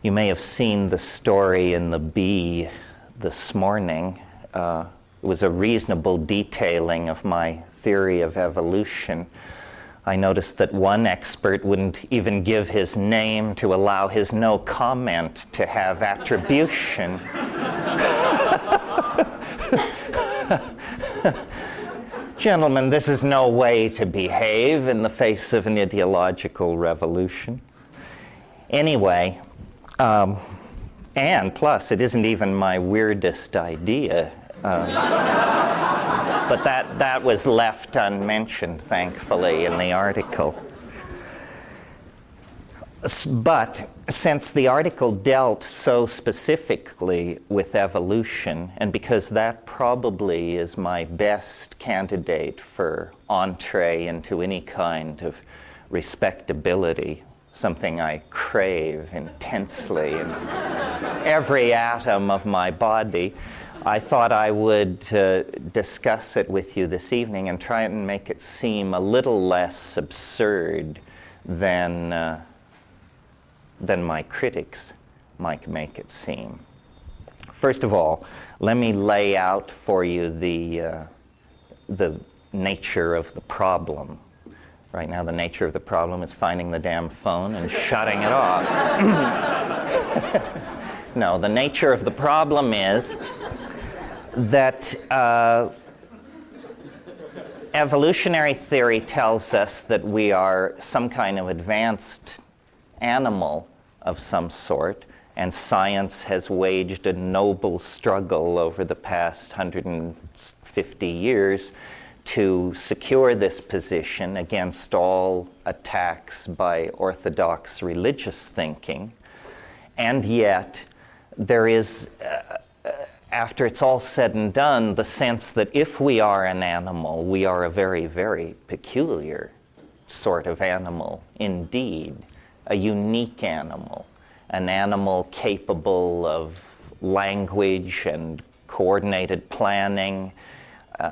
You may have seen the story in the Bee this morning. It was a reasonable detailing of my theory of evolution. I noticed that one expert wouldn't even give his name to allow his no comment to have attribution. Gentlemen, this is no way to behave in the face of an ideological revolution. Anyway, and plus, it isn't even my weirdest idea. But that was left unmentioned, thankfully, in the article. But since the article dealt so specifically with evolution, and because that probably is my best candidate for entree into any kind of respectability, something I crave intensely in every atom of my body, I thought I would discuss it with you this evening and try and make it seem a little less absurd than my critics might make it seem. First of all, let me lay out for you the nature of the problem. Right now, the nature of the problem is finding the damn phone and shutting it off. No, the nature of the problem is that evolutionary theory tells us that we are some kind of advanced animal of some sort, and science has waged a noble struggle over the past 150 years to secure this position against all attacks by orthodox religious thinking. And yet, there is, after it's all said and done, the sense that if we are an animal, we are a very, very peculiar sort of animal indeed. A unique animal, an animal capable of language and coordinated planning,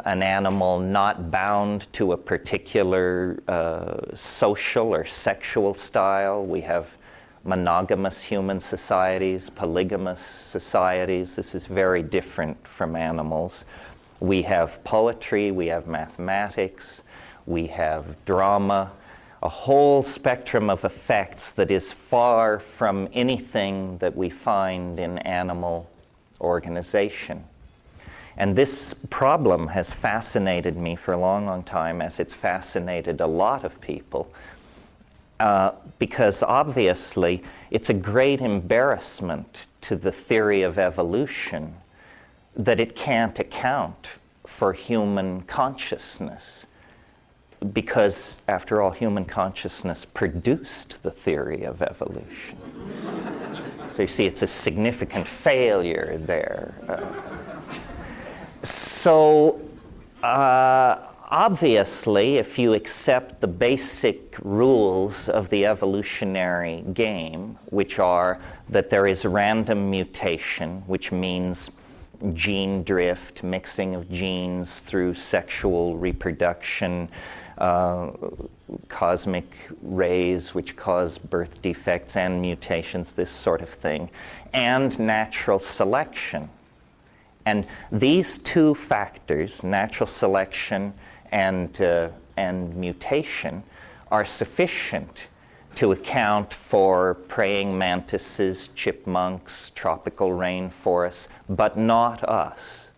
an animal not bound to a particular social or sexual style. We have monogamous human societies, polygamous societies. This is very different from animals. We have poetry, we have mathematics, we have drama, a whole spectrum of effects that is far from anything that we find in animal organization. And this problem has fascinated me for a long, long time, as it's fascinated a lot of people, because obviously it's a great embarrassment to the theory of evolution that it can't account for human consciousness. Because, after all, human consciousness produced the theory of evolution. So you see, it's a significant failure there. Obviously, if you accept the basic rules of the evolutionary game, which are that there is random mutation, which means gene drift, mixing of genes through sexual reproduction, cosmic rays which cause birth defects and mutations, this sort of thing, and natural selection. And these two factors, natural selection and mutation, are sufficient to account for praying mantises, chipmunks, tropical rainforests, but not us.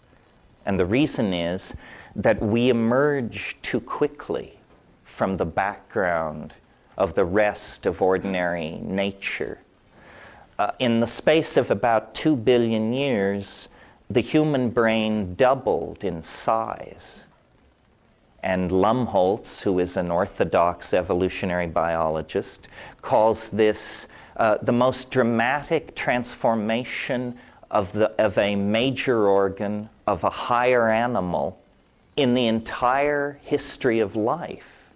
And the reason is that we emerge too quickly from the background of the rest of ordinary nature. In the space of about 2 billion years, the human brain doubled in size. And Lumholtz, who is an orthodox evolutionary biologist, calls this the most dramatic transformation of a major organ of a higher animal in the entire history of life.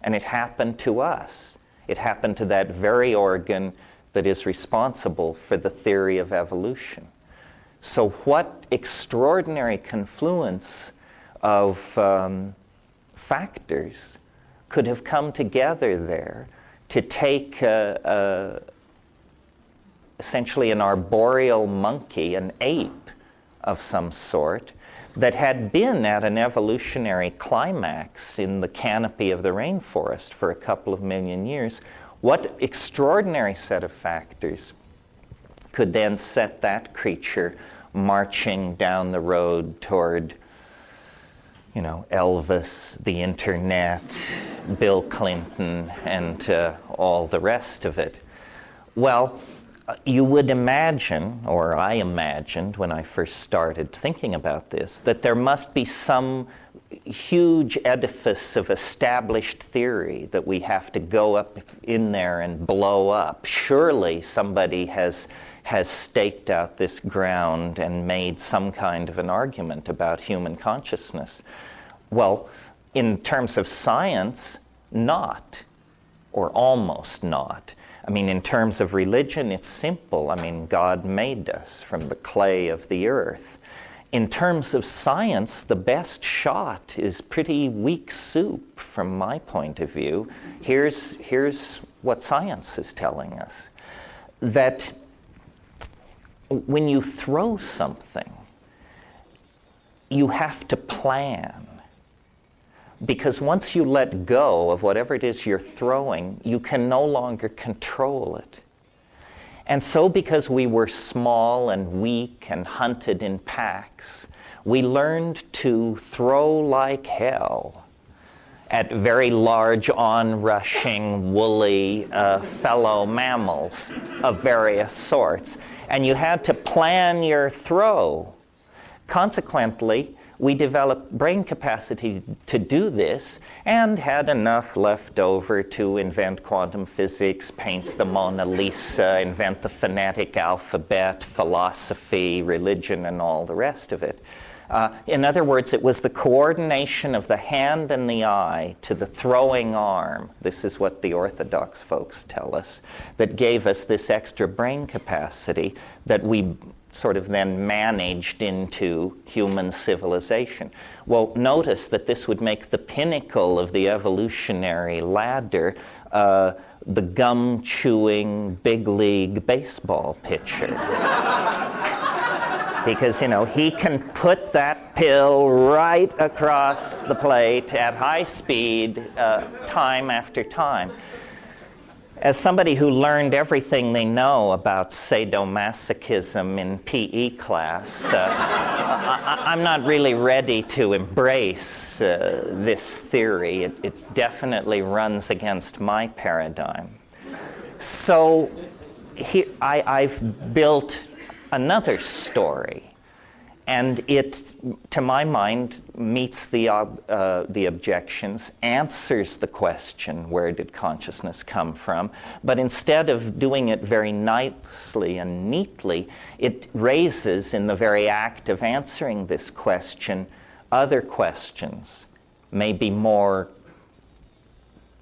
And it happened to us. It happened to that very organ that is responsible for the theory of evolution. So what extraordinary confluence of factors could have come together there to take essentially an arboreal monkey, an ape of some sort, that had been at an evolutionary climax in the canopy of the rainforest for a couple of million years. What extraordinary set of factors could then set that creature marching down the road toward, Elvis, the internet, Bill Clinton, and all the rest of it? Well, you would imagine, or I imagined when I first started thinking about this, that there must be some huge edifice of established theory that we have to go up in there and blow up. Surely somebody has staked out this ground and made some kind of an argument about human consciousness. Well, in terms of science, not, or almost not. I mean, in terms of religion, it's simple. I mean, God made us from the clay of the earth. In terms of science, the best shot is pretty weak soup from my point of view. Here's what science is telling us. That when you throw something, you have to plan. Because once you let go of whatever it is you're throwing, you can no longer control it. And so because we were small and weak and hunted in packs, we learned to throw like hell at very large, onrushing, woolly fellow mammals of various sorts. And you had to plan your throw. Consequently, we developed brain capacity to do this and had enough left over to invent quantum physics, paint the Mona Lisa, invent the phonetic alphabet, philosophy, religion, and all the rest of it. In other words, it was the coordination of the hand and the eye to the throwing arm, this is what the orthodox folks tell us, that gave us this extra brain capacity that we sort of then managed into human civilization. Well, notice that this would make the pinnacle of the evolutionary ladder the gum-chewing big league baseball pitcher. Because, he can put that pill right across the plate at high speed, time after time. As somebody who learned everything they know about sadomasochism in PE class, I'm not really ready to embrace this theory. It definitely runs against my paradigm. So here, I've built another story, and it, to my mind, meets the objections, answers the question, where did consciousness come from? But instead of doing it very nicely and neatly, it raises, in the very act of answering this question, other questions, maybe more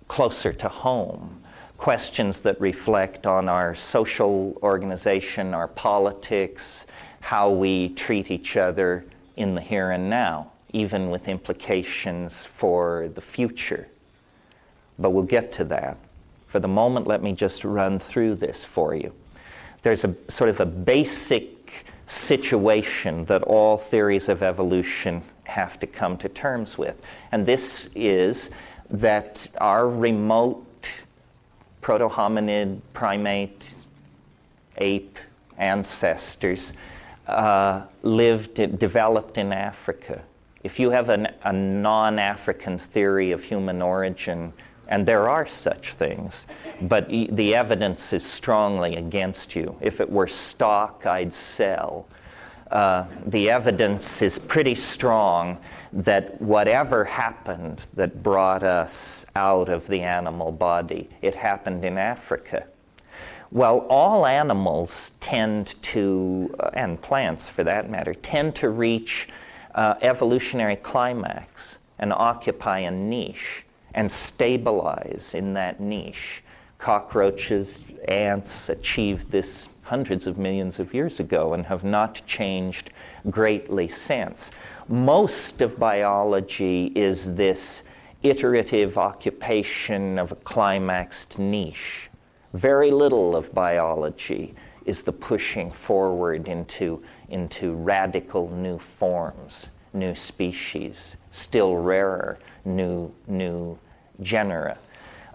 closer to home. Questions that reflect on our social organization, our politics, how we treat each other in the here and now, even with implications for the future. But we'll get to that. For the moment, let me just run through this for you. There's a sort of a basic situation that all theories of evolution have to come to terms with. And this is that our remote proto-hominid, primate, ape ancestors developed in Africa. If you have a non-African theory of human origin, and there are such things, but the evidence is strongly against you. If it were stock, I'd sell. The evidence is pretty strong that whatever happened that brought us out of the animal body, it happened in Africa. Well, all animals tend to, and plants for that matter, tend to reach evolutionary climax and occupy a niche and stabilize in that niche. Cockroaches, ants achieved this hundreds of millions of years ago and have not changed greatly since. Most of biology is this iterative occupation of a climaxed niche. Very little of biology is the pushing forward into radical new forms, new species, still rarer, new genera.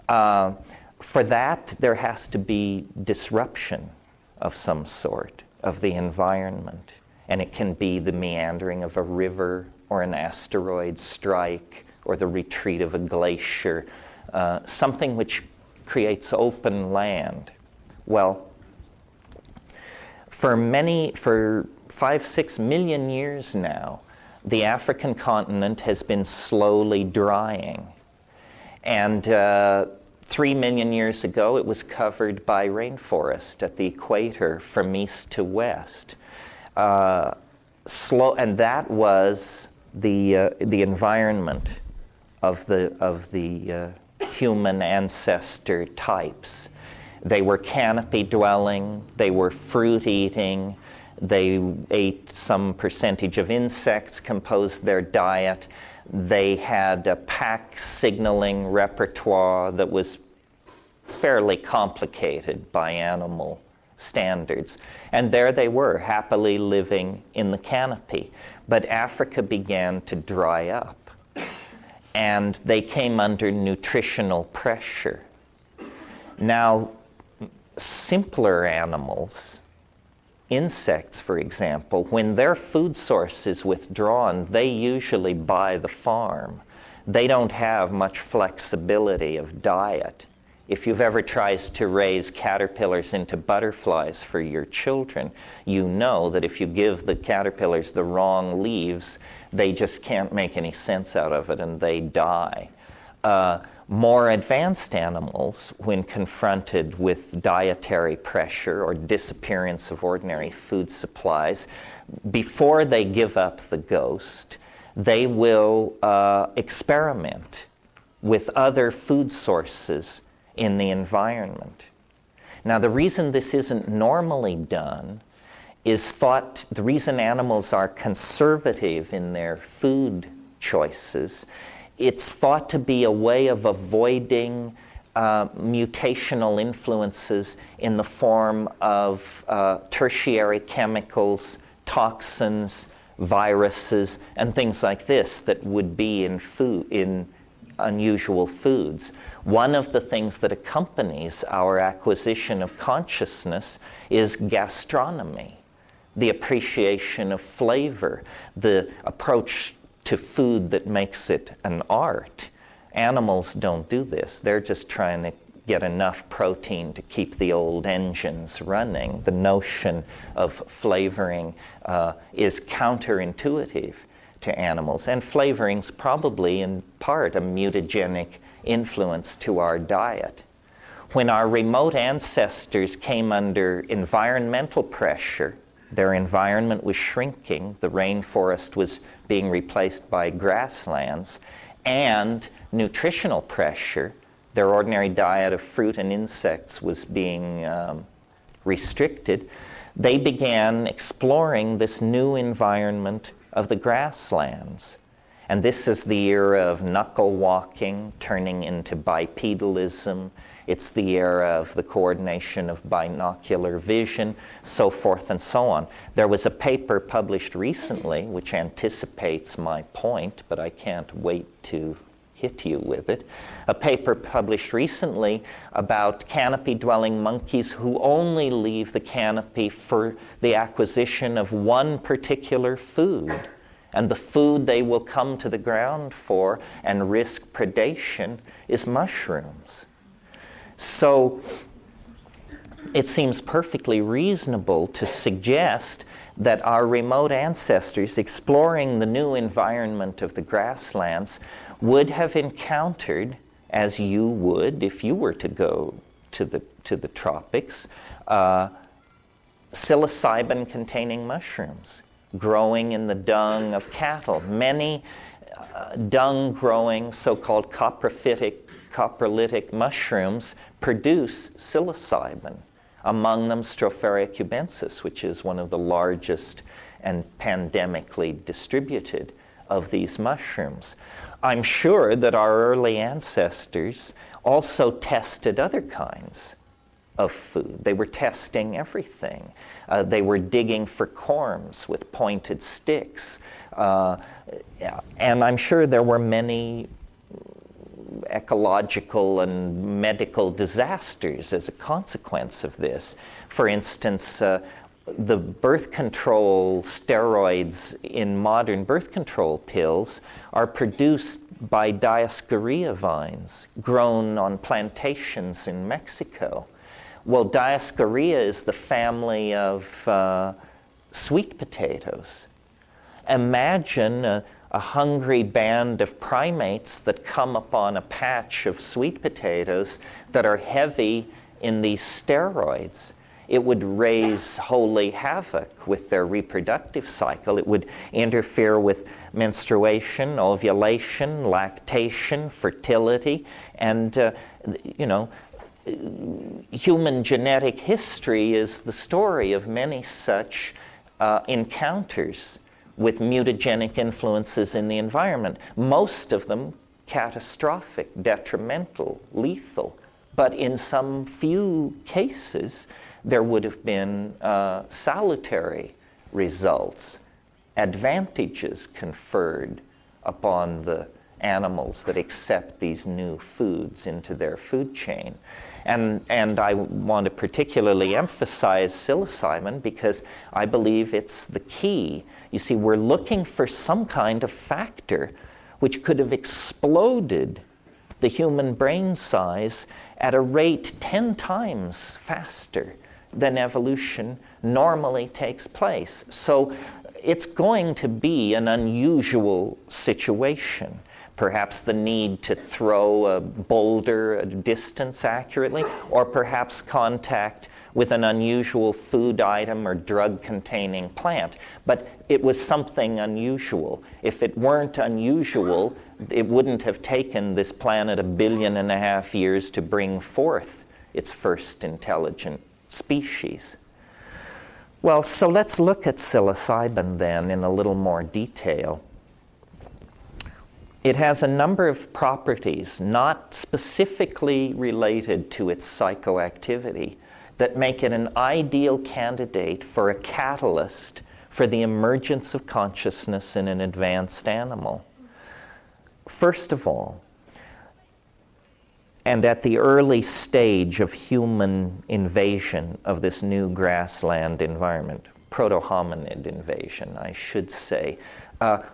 For that, there has to be disruption of some sort of the environment. And it can be the meandering of a river or an asteroid strike or the retreat of a glacier, something which creates open land. Well, for 5-6 million years now, the African continent has been slowly drying. And 3 million years ago, it was covered by rainforest at the equator from east to west. And that was the environment of the human ancestor types. They were canopy dwelling, they were fruit eating, they ate some percentage of insects, composed their diet. They had a pack signaling repertoire that was fairly complicated by animal standards. And there they were, happily living in the canopy. But Africa began to dry up, and they came under nutritional pressure. Now, simpler animals, insects, for example, when their food source is withdrawn, they usually buy the farm. They don't have much flexibility of diet. If you've ever tried to raise caterpillars into butterflies for your children, you know that if you give the caterpillars the wrong leaves, they just can't make any sense out of it and they die. More advanced animals, when confronted with dietary pressure or disappearance of ordinary food supplies, before they give up the ghost, they will experiment with other food sources in the environment. Now, the reason this isn't normally done is the reason animals are conservative in their food choices, it's thought to be a way of avoiding mutational influences in the form of tertiary chemicals, toxins, viruses, and things like this that would be in unusual foods. One of the things that accompanies our acquisition of consciousness is gastronomy, the appreciation of flavor, the approach to food that makes it an art. Animals don't do this. They're just trying to get enough protein to keep the old engines running. The notion of flavoring is counterintuitive to animals. And flavoring's probably in part a mutagenic influence to our diet. When our remote ancestors came under environmental pressure, their environment was shrinking, the rainforest was being replaced by grasslands, and nutritional pressure, their ordinary diet of fruit and insects was being restricted, they began exploring this new environment of the grasslands. And this is the era of knuckle walking, turning into bipedalism. It's the era of the coordination of binocular vision, so forth and so on. There was a paper published recently which anticipates my point, but I can't wait to hit you with it. A paper published recently about canopy-dwelling monkeys who only leave the canopy for the acquisition of one particular food. And the food they will come to the ground for and risk predation is mushrooms. So it seems perfectly reasonable to suggest that our remote ancestors exploring the new environment of the grasslands would have encountered, as you would if you were to go to the tropics, psilocybin-containing mushrooms growing in the dung of cattle. Many dung-growing so-called coprolitic mushrooms produce psilocybin, among them Stropharia cubensis, which is one of the largest and pandemically distributed of these mushrooms. I'm sure that our early ancestors also tested other kinds of food. They were testing everything. They were digging for corms with pointed sticks. And I'm sure there were many ecological and medical disasters as a consequence of this. For instance, the birth control steroids in modern birth control pills are produced by Dioscorea vines grown on plantations in Mexico. Well, Dioscorea is the family of sweet potatoes. Imagine a hungry band of primates that come upon a patch of sweet potatoes that are heavy in these steroids. It would raise holy havoc with their reproductive cycle. It would interfere with menstruation, ovulation, lactation, fertility, and human genetic history is the story of many such encounters with mutagenic influences in the environment, most of them catastrophic, detrimental, lethal. But in some few cases, there would have been salutary results, advantages conferred upon the animals that accept these new foods into their food chain. And I want to particularly emphasize psilocybin because I believe it's the key. You see, we're looking for some kind of factor which could have exploded the human brain size at a rate 10 times faster than evolution normally takes place. So it's going to be an unusual situation. Perhaps the need to throw a boulder at a distance accurately, or perhaps contact with an unusual food item or drug-containing plant. But it was something unusual. If it weren't unusual, it wouldn't have taken this planet 1.5 billion years to bring forth its first intelligent species. Well, so let's look at psilocybin then in a little more detail. It has a number of properties not specifically related to its psychoactivity that make it an ideal candidate for a catalyst for the emergence of consciousness in an advanced animal. First of all, and at the early stage of human invasion of this new grassland environment, proto-hominid invasion, I should say,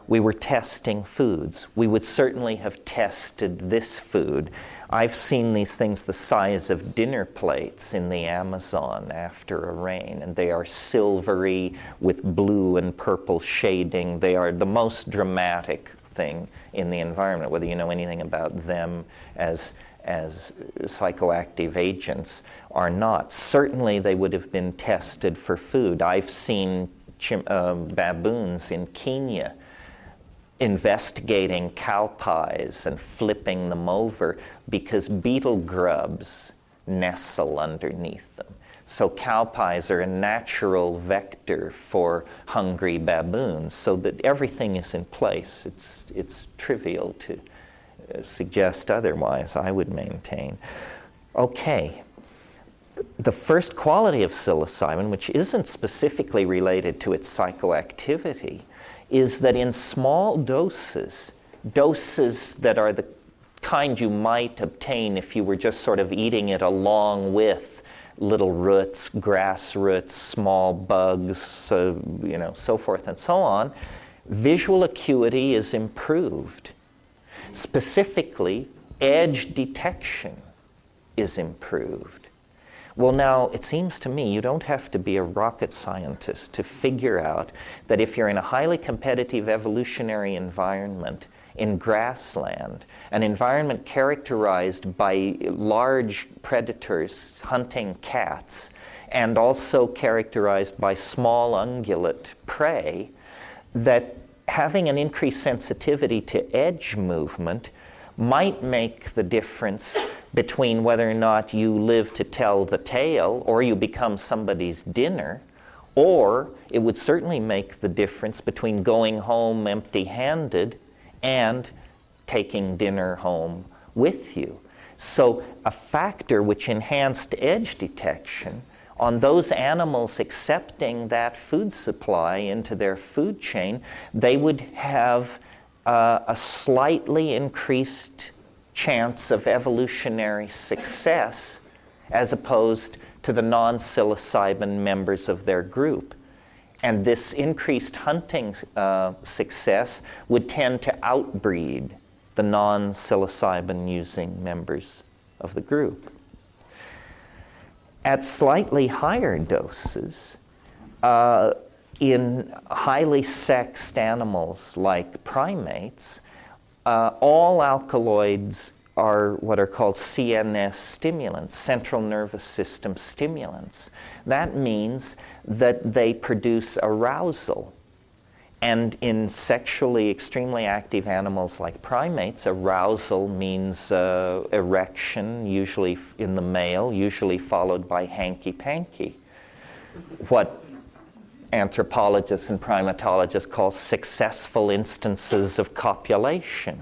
we were testing foods. We would certainly have tested this food. I've seen these things the size of dinner plates in the Amazon after a rain, and they are silvery with blue and purple shading. They are the most dramatic thing in the environment, whether you know anything about them as psychoactive agents or not. Certainly they would have been tested for food. I've seen baboons in Kenya investigating cow pies and flipping them over because beetle grubs nestle underneath them. So cow pies are a natural vector for hungry baboons, so that everything is in place. It's trivial to suggest otherwise, I would maintain. Okay. The first quality of psilocybin, which isn't specifically related to its psychoactivity, is that in small doses that are the kind you might obtain if you were just sort of eating it along with little roots, grass roots, small bugs, so forth and so on, visual acuity is improved. Specifically, edge detection is improved. Well, now, it seems to me you don't have to be a rocket scientist to figure out that if you're in a highly competitive evolutionary environment in grassland, an environment characterized by large predators hunting cats, and also characterized by small ungulate prey, that having an increased sensitivity to edge movement might make the difference between whether or not you live to tell the tale or you become somebody's dinner, or it would certainly make the difference between going home empty-handed and taking dinner home with you. So a factor which enhanced edge detection on those animals accepting that food supply into their food chain, they would have a slightly increased chance of evolutionary success as opposed to the non-psilocybin members of their group. And this increased hunting success would tend to outbreed the non-psilocybin using members of the group. At slightly higher doses, in highly sexed animals like primates, all alkaloids are what are called CNS stimulants, central nervous system stimulants. That means that they produce arousal. And in sexually extremely active animals like primates, arousal means erection, usually in the male, usually followed by hanky-panky. What anthropologists and primatologists call successful instances of copulation.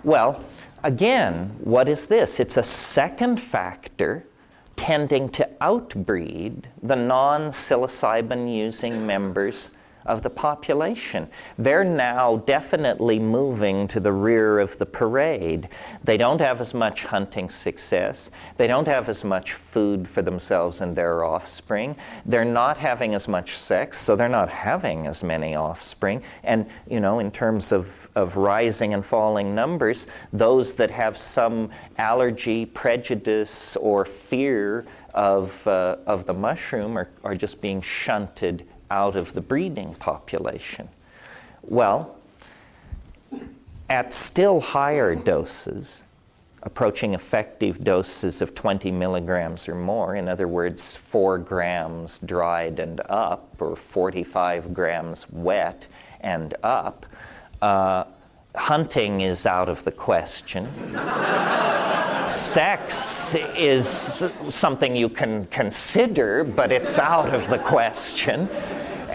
Well, again, what is this? It's a second factor tending to outbreed the non-psilocybin using members of the population. They're now definitely moving to the rear of the parade. They don't have as much hunting success. They don't have as much food for themselves and their offspring. They're not having as much sex, so they're not having as many offspring. And, you know, in terms of rising and falling numbers, those that have some allergy, prejudice, or fear of the mushroom are just being shunted out of the breeding population. Well, at still higher doses, approaching effective doses of 20 milligrams or more, in other words, 4 grams dried and up, or 45 grams wet and up, hunting is out of the question. Sex is something you can consider, but it's out of the question.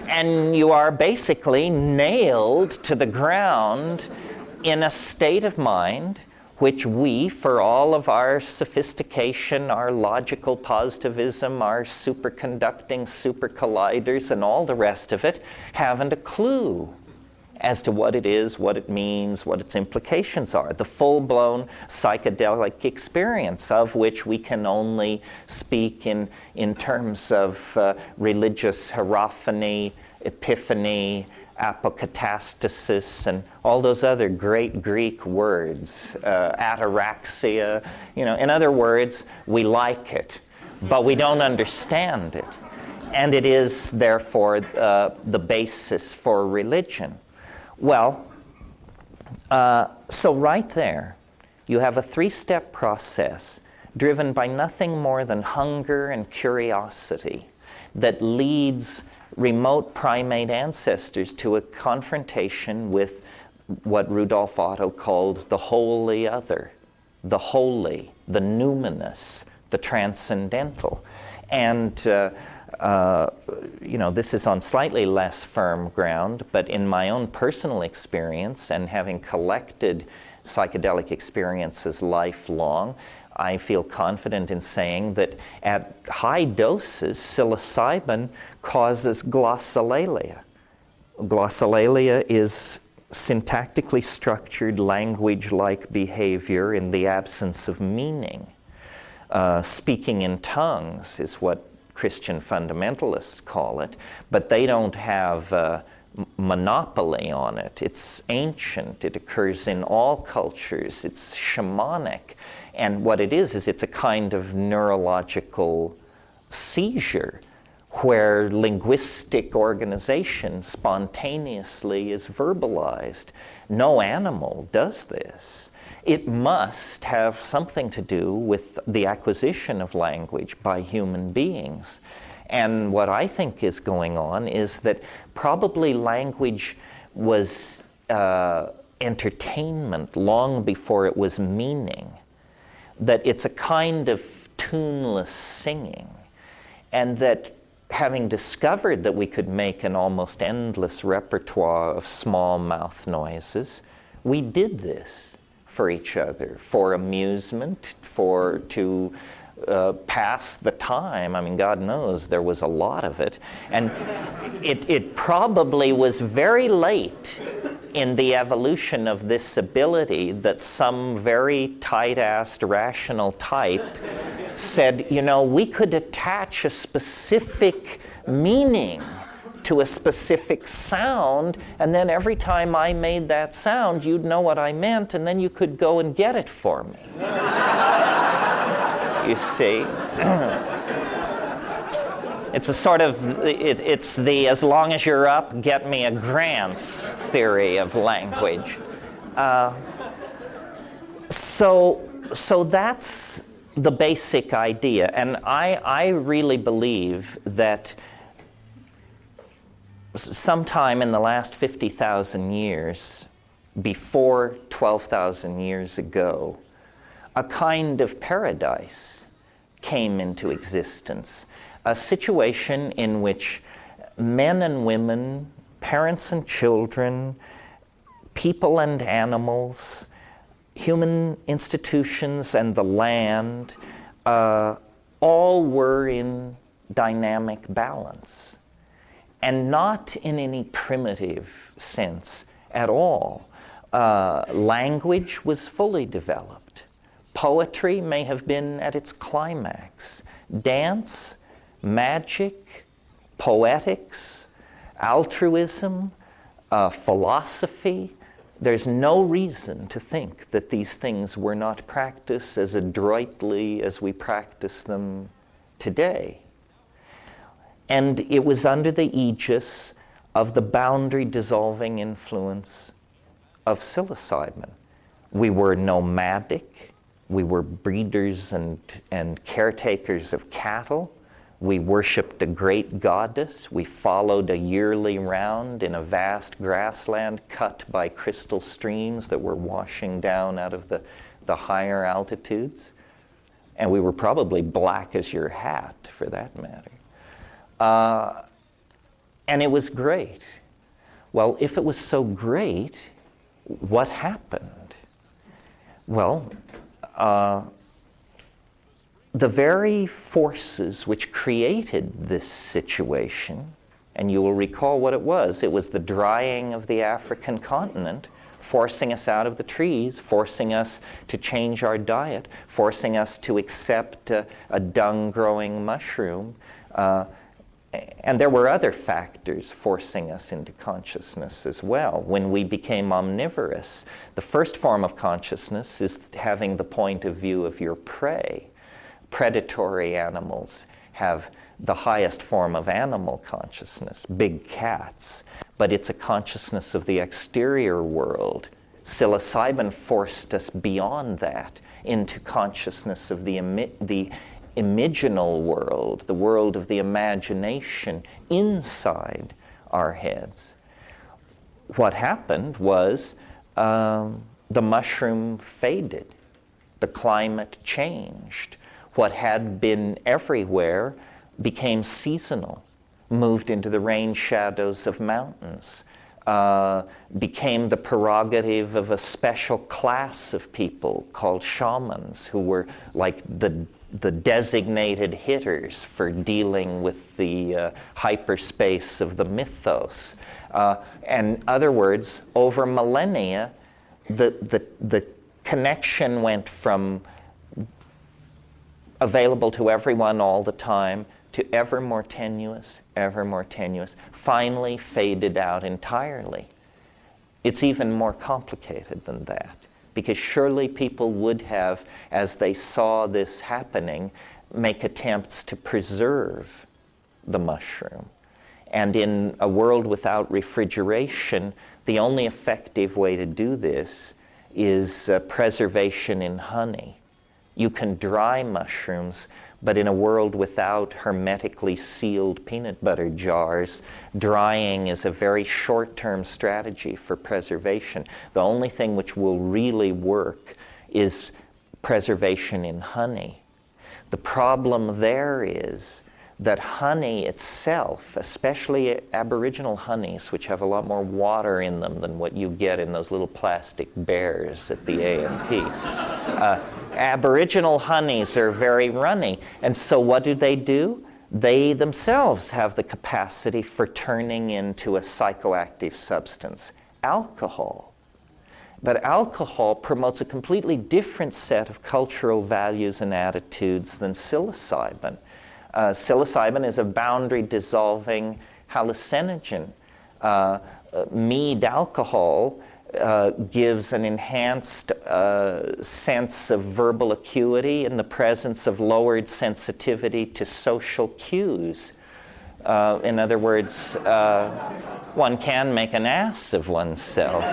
And you are basically nailed to the ground in a state of mind which we, for all of our sophistication, our logical positivism, our superconducting supercolliders, and all the rest of it, haven't a clue as to what it is, what it means, what its implications are. The full-blown psychedelic experience, of which we can only speak in terms of religious hierophany, epiphany, apokatastasis, and all those other great Greek words, ataraxia. You know, in other words, we like it, but we don't understand it. And it is, therefore, the basis for religion. Well, so right there, you have a 3-step process driven by nothing more than hunger and curiosity that leads remote primate ancestors to a confrontation with what Rudolf Otto called the wholly other, the holy, the numinous, the transcendental. And you know, this is on slightly less firm ground, but in my own personal experience and having collected psychedelic experiences lifelong, I feel confident in saying that at high doses, psilocybin causes glossolalia. Glossolalia is syntactically structured language-like behavior in the absence of meaning. Speaking in tongues is what Christian fundamentalists call it, but they don't have monopoly on it. It's ancient. It occurs in all cultures. It's shamanic. And what it is it's a kind of neurological seizure where linguistic organization spontaneously is verbalized. No animal does this. It must have something to do with the acquisition of language by human beings. And what I think is going on is that probably language was entertainment long before it was meaning. That it's a kind of tuneless singing. And that having discovered that we could make an almost endless repertoire of small mouth noises, we did this for each other, for amusement, to pass the time. I mean, God knows there was a lot of it. And it probably was very late in the evolution of this ability that some very tight-assed rational type said, you know, we could attach a specific meaning to a specific sound, and then every time I made that sound, you'd know what I meant, and then you could go and get it for me. You see? It's a sort of, it's the as long as you're up, get me a grants theory of language. So that's the basic idea. And I really believe that sometime in the last 50,000 years, before 12,000 years ago, a kind of paradise came into existence. A situation in which men and women, parents and children, people and animals, human institutions and the land, all were in dynamic balance. And not in any primitive sense at all. Language was fully developed. Poetry may have been at its climax. Dance, magic, poetics, altruism, philosophy. There's no reason to think that these things were not practiced as adroitly as we practice them today. And it was under the aegis of the boundary-dissolving influence of psilocybin. We were nomadic. We were breeders and caretakers of cattle. We worshipped a great goddess. We followed a yearly round in a vast grassland cut by crystal streams that were washing down out of the higher altitudes. And we were probably black as your hat, for that matter. And it was great. Well, if it was so great, what happened? Well, the very forces which created this situation, and you will recall what it was the drying of the African continent, forcing us out of the trees, forcing us to change our diet, forcing us to accept a dung-growing mushroom. And there were other factors forcing us into consciousness as well. When we became omnivorous, the first form of consciousness is having the point of view of your prey. Predatory animals have the highest form of animal consciousness, big cats, but it's a consciousness of the exterior world. Psilocybin forced us beyond that into consciousness of the imaginal world, the world of the imagination inside our heads. What happened was the mushroom faded. The climate changed. What had been everywhere became seasonal, moved into the rain shadows of mountains, became the prerogative of a special class of people called shamans, who were like the designated hitters for dealing with the hyperspace of the mythos. In other words, over millennia, the connection went from available to everyone all the time to ever more tenuous, finally faded out entirely. It's even more complicated than that, because surely people would have, as they saw this happening, make attempts to preserve the mushroom. And in a world without refrigeration, the only effective way to do this is preservation in honey. You can dry mushrooms, but in a world without hermetically sealed peanut butter jars, drying is a very short-term strategy for preservation. The only thing which will really work is preservation in honey. The problem there is that honey itself, especially Aboriginal honeys, which have a lot more water in them than what you get in those little plastic bears at the A&P. Aboriginal honeys are very runny, and so what do? They themselves have the capacity for turning into a psychoactive substance, alcohol. But alcohol promotes a completely different set of cultural values and attitudes than psilocybin. Psilocybin is a boundary-dissolving hallucinogen. Mead alcohol gives an enhanced sense of verbal acuity in the presence of lowered sensitivity to social cues. In other words, one can make an ass of oneself.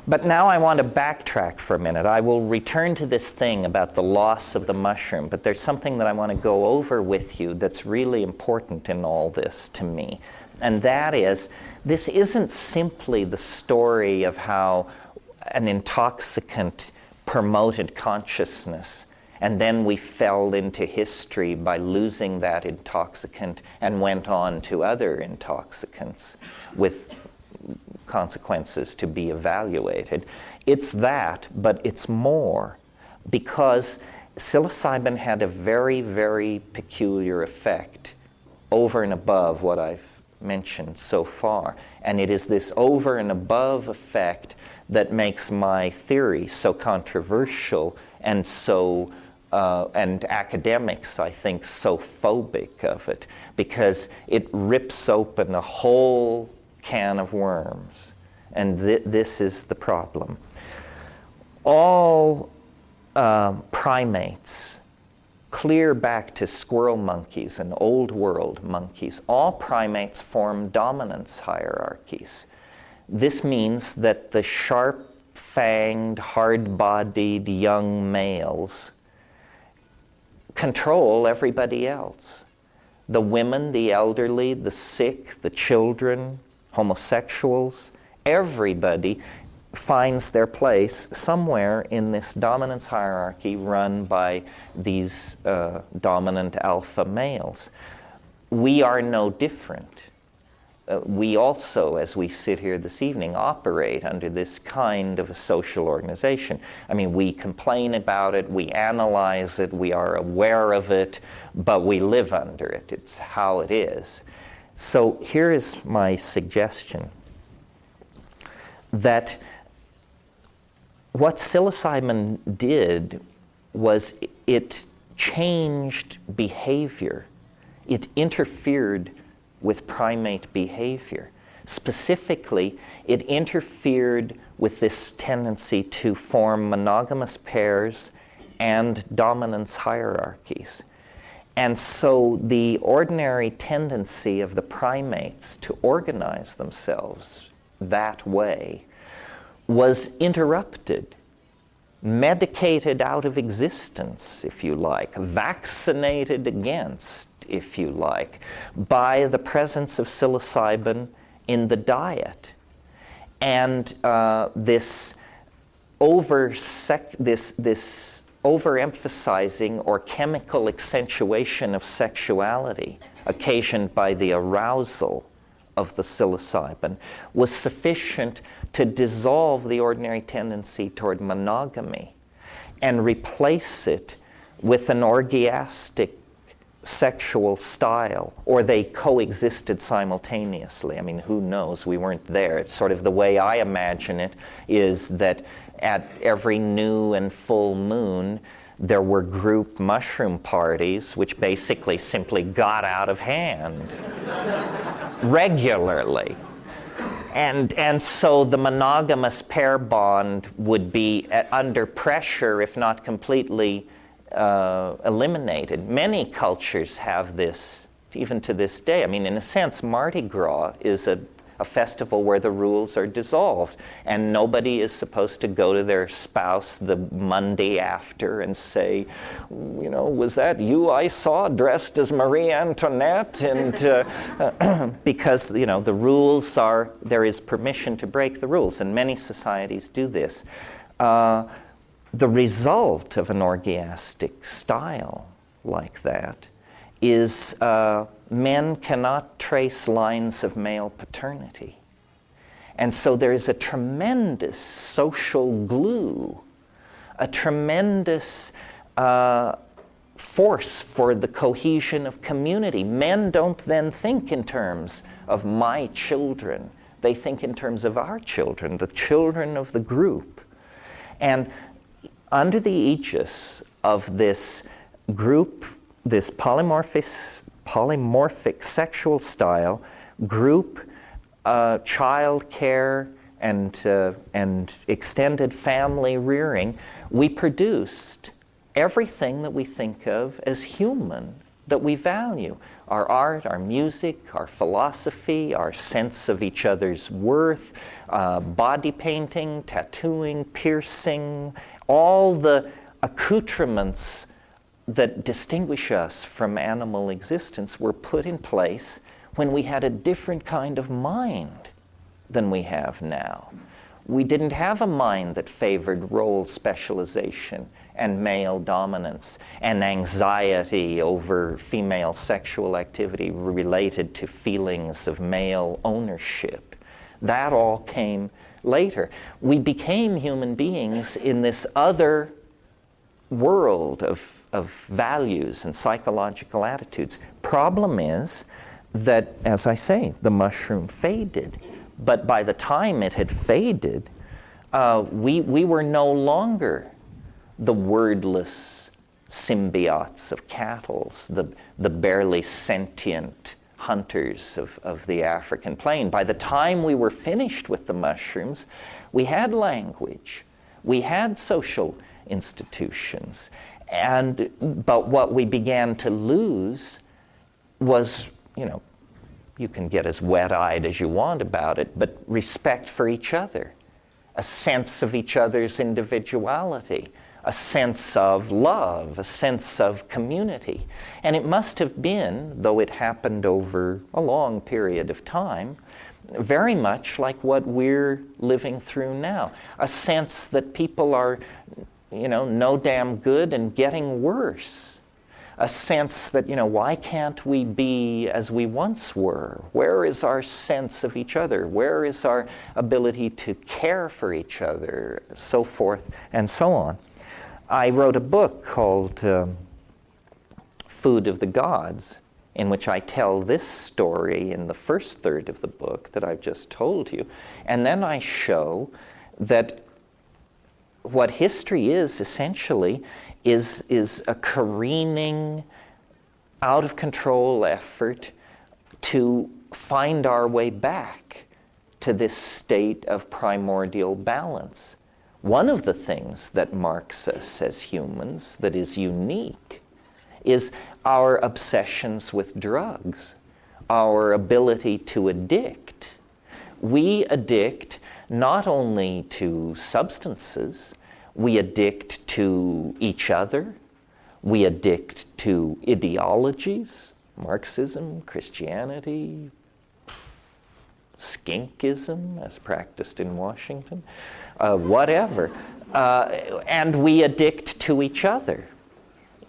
But now I want to backtrack for a minute. I will return to this thing about the loss of the mushroom, but there's something that I want to go over with you that's really important in all this to me. And that is, this isn't simply the story of how an intoxicant promoted consciousness, and then we fell into history by losing that intoxicant and went on to other intoxicants with consequences to be evaluated. It's that, but it's more, because psilocybin had a very, very peculiar effect over and above what I've mentioned so far. And it is this over and above effect that makes my theory so controversial and so and academics, I think, so phobic of it, because it rips open a whole can of worms. And this is the problem. All primates, clear back to squirrel monkeys and old world monkeys, all primates form dominance hierarchies. This means that the sharp-fanged, hard-bodied young males control everybody else. The women, the elderly, the sick, the children, homosexuals, everybody finds their place somewhere in this dominance hierarchy run by these dominant alpha males. We are no different. We also, as we sit here this evening, operate under this kind of a social organization. I mean, we complain about it, we analyze it, we are aware of it, but we live under it. It's how it is. So here is my suggestion, that what psilocybin did was it changed behavior. It interfered with primate behavior. Specifically, it interfered with this tendency to form monogamous pairs and dominance hierarchies. And so the ordinary tendency of the primates to organize themselves that way was interrupted, medicated out of existence, if you like, vaccinated against, if you like, by the presence of psilocybin in the diet. And this overemphasizing or chemical accentuation of sexuality occasioned by the arousal of the psilocybin was sufficient to dissolve the ordinary tendency toward monogamy and replace it with an orgiastic sexual style, or they coexisted simultaneously. I mean, who knows? We weren't there. It's sort of the way I imagine it is that at every new and full moon, there were group mushroom parties which basically simply got out of hand regularly. And so the monogamous pair bond would be under pressure, if not completely eliminated. Many cultures have this, even to this day. I mean, in a sense, Mardi Gras is a festival where the rules are dissolved, and nobody is supposed to go to their spouse the Monday after and say, you know, was that you I saw dressed as Marie Antoinette? And because, you know, the rules there is permission to break the rules, and many societies do this. the result of an orgiastic style like that is men cannot trace lines of male paternity. And so there is a tremendous social glue, a tremendous force for the cohesion of community. Men don't then think in terms of my children. They think in terms of our children, the children of the group. And under the aegis of this group, this polymorphic sexual style, group, child care, and extended family rearing, we produced everything that we think of as human, that we value. Our art, our music, our philosophy, our sense of each other's worth, body painting, tattooing, piercing, all the accoutrements that distinguish us from animal existence were put in place when we had a different kind of mind than we have now. We didn't have a mind that favored role specialization and male dominance and anxiety over female sexual activity related to feelings of male ownership. That all came later. We became human beings in this other world of values and psychological attitudes. Problem is that, as I say, the mushroom faded. But by the time it had faded, we were no longer the wordless symbiotes of cattle, the barely sentient hunters of the African plain. By the time we were finished with the mushrooms, we had language, we had social institutions, but what we began to lose was, you can get as wet-eyed as you want about it, but respect for each other, a sense of each other's individuality, a sense of love, a sense of community. And it must have been, though it happened over a long period of time, very much like what we're living through now. A sense that people are, no damn good and getting worse. A sense that, why can't we be as we once were? Where is our sense of each other? Where is our ability to care for each other? So forth and so on. I wrote a book called Food of the Gods, in which I tell this story in the first third of the book that I've just told you. And then I show that what history is essentially is a careening, out-of-control effort to find our way back to this state of primordial balance. One of the things that marks us as humans that is unique is our obsessions with drugs, our ability to addict. We addict not only to substances, we addict to each other, we addict to ideologies, Marxism, Christianity, skinkism as practiced in Washington, whatever. And we addict to each other.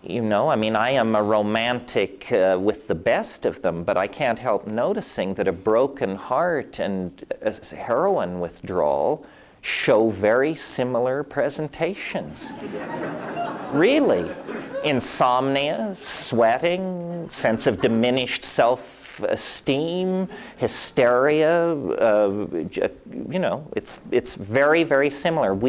I am a romantic with the best of them, but I can't help noticing that a broken heart and a heroin withdrawal show very similar presentations. Really. Insomnia, sweating, sense of diminished self-esteem, hysteria, it's very, very similar.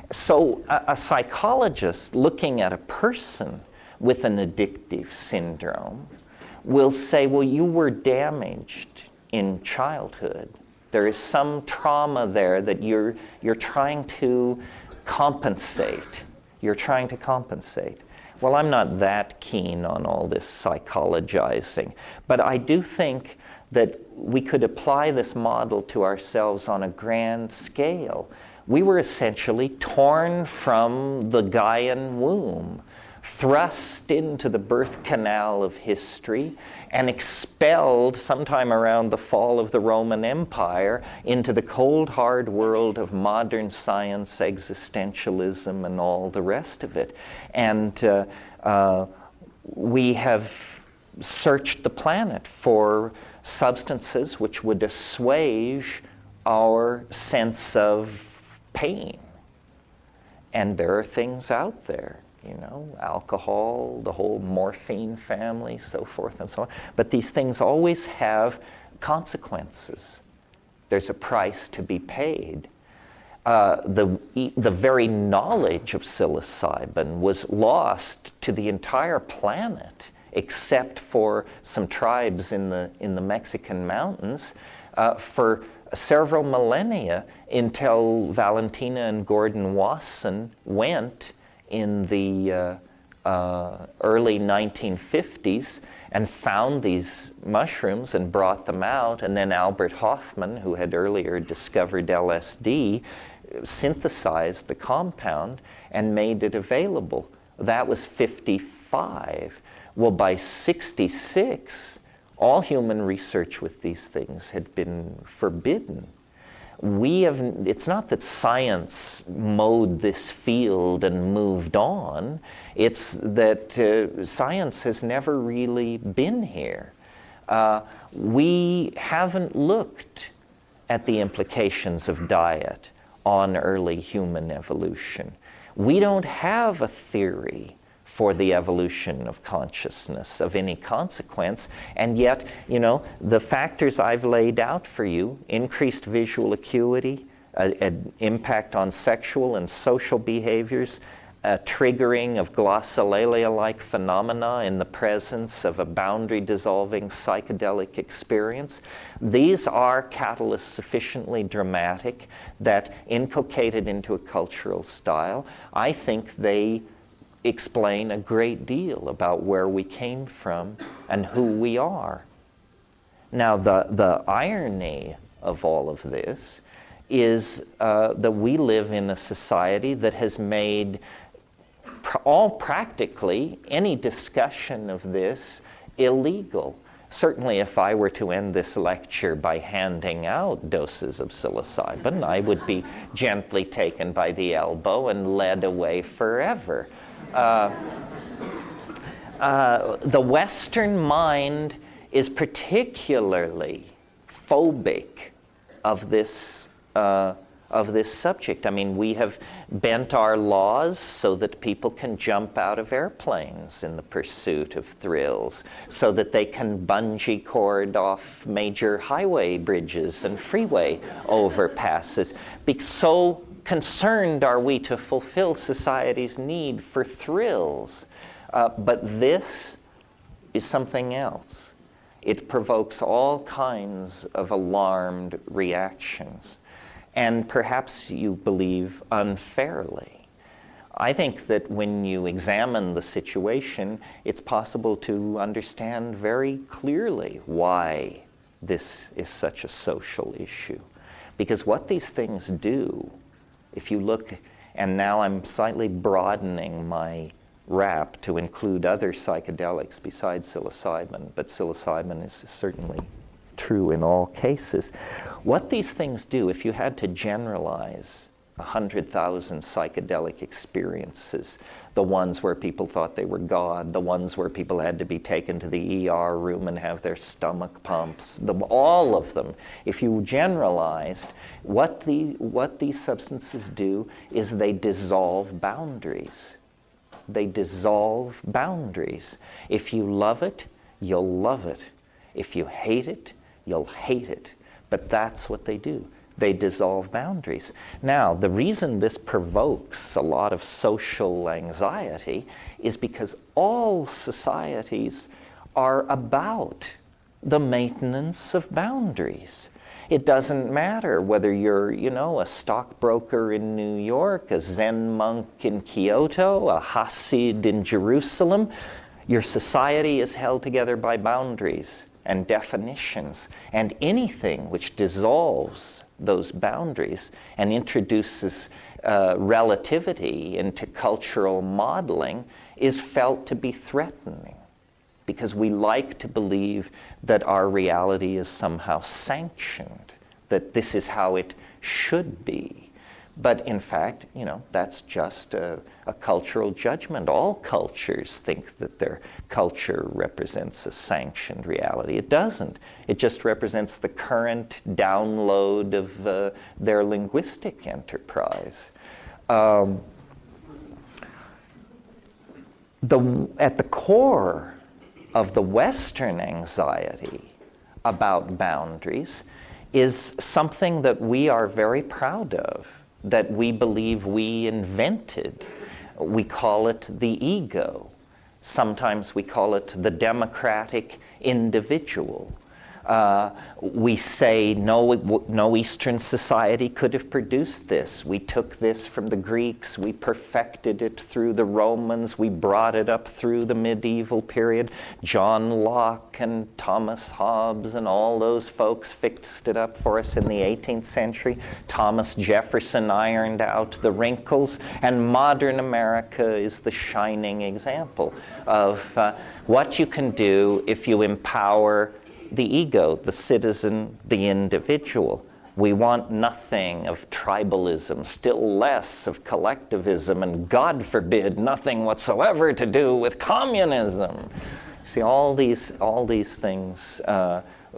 So a psychologist looking at a person with an addictive syndrome will say, well, you were damaged in childhood. There is some trauma there that you're trying to compensate. You're trying to compensate. Well, I'm not that keen on all this psychologizing, but I do think that we could apply this model to ourselves on a grand scale. We were essentially torn from the Gaian womb, thrust into the birth canal of history and expelled sometime around the fall of the Roman Empire into the cold, hard world of modern science, existentialism, and all the rest of it. And we have searched the planet for substances which would assuage our sense of pain. And there are things out there. You know, alcohol, the whole morphine family, so forth and so on. But these things always have consequences. There's a price to be paid. The very knowledge of psilocybin was lost to the entire planet, except for some tribes in the Mexican mountains, for several millennia, until Valentina and Gordon Wasson went in the early 1950s and found these mushrooms and brought them out. And then Albert Hofmann, who had earlier discovered LSD, synthesized the compound and made it available. That was 55. Well, by 66, all human research with these things had been forbidden. It's not that science mowed this field and moved on. It's that science has never really been here. We haven't looked at the implications of diet on early human evolution. We don't have a theory for the evolution of consciousness of any consequence, and yet, you know, the factors I've laid out for you, increased visual acuity, an impact on sexual and social behaviors, a triggering of glossolalia-like phenomena in the presence of a boundary-dissolving psychedelic experience. These are catalysts sufficiently dramatic that, inculcated into a cultural style, I think they explain a great deal about where we came from and who we are. Now, the irony of all of this is that we live in a society that has made practically any discussion of this illegal. Certainly, if I were to end this lecture by handing out doses of psilocybin, I would be gently taken by the elbow and led away forever. The Western mind is particularly phobic of this subject. I mean, we have bent our laws so that people can jump out of airplanes in the pursuit of thrills, so that they can bungee cord off major highway bridges and freeway overpasses. So concerned are we to fulfill society's need for thrills. But this is something else. It provokes all kinds of alarmed reactions, and perhaps you believe unfairly. I think that when you examine the situation, it's possible to understand very clearly why this is such a social issue. Because what these things do, if you look, and now I'm slightly broadening my wrap to include other psychedelics besides psilocybin, but psilocybin is certainly true in all cases. What these things do, if you had to generalize 100,000 psychedelic experiences, the ones where people thought they were God, the ones where people had to be taken to the ER room and have their stomach pumps, all of them, if you generalized, what these substances do is they dissolve boundaries. They dissolve boundaries. If you love it, you'll love it. If you hate it, you'll hate it. But that's what they do. They dissolve boundaries. Now, the reason this provokes a lot of social anxiety is because all societies are about the maintenance of boundaries. It doesn't matter whether you're, a stockbroker in New York, a Zen monk in Kyoto, a Hasid in Jerusalem. Your society is held together by boundaries and definitions, and anything which dissolves those boundaries and introduces relativity into cultural modeling is felt to be threatening, because we like to believe that our reality is somehow sanctioned, that this is how it should be. But in fact, that's just a cultural judgment. All cultures think that their culture represents a sanctioned reality. It doesn't. It just represents the current download of their linguistic enterprise. At the core of the Western anxiety about boundaries is something that we are very proud of, that we believe we invented. We call it the ego. Sometimes we call it the democratic individual. We say no Eastern society could have produced this. We took this from the Greeks, we perfected it through the Romans, we brought it up through the medieval period. John Locke and Thomas Hobbes and all those folks fixed it up for us in the 18th century. Thomas Jefferson ironed out the wrinkles, and modern America is the shining example of what you can do if you empower the ego, the citizen, the individual. We want nothing of tribalism, still less of collectivism, and God forbid, nothing whatsoever to do with communism. See, all these things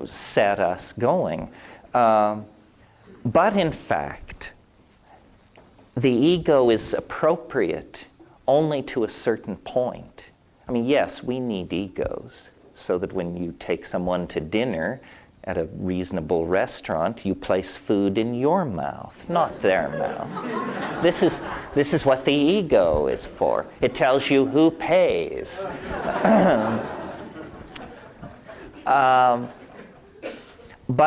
set us going. But in fact, the ego is appropriate only to a certain point. I mean, yes, we need egos, so that when you take someone to dinner at a reasonable restaurant, you place food in your mouth, not their mouth. This is what the ego is for. It tells you who pays. But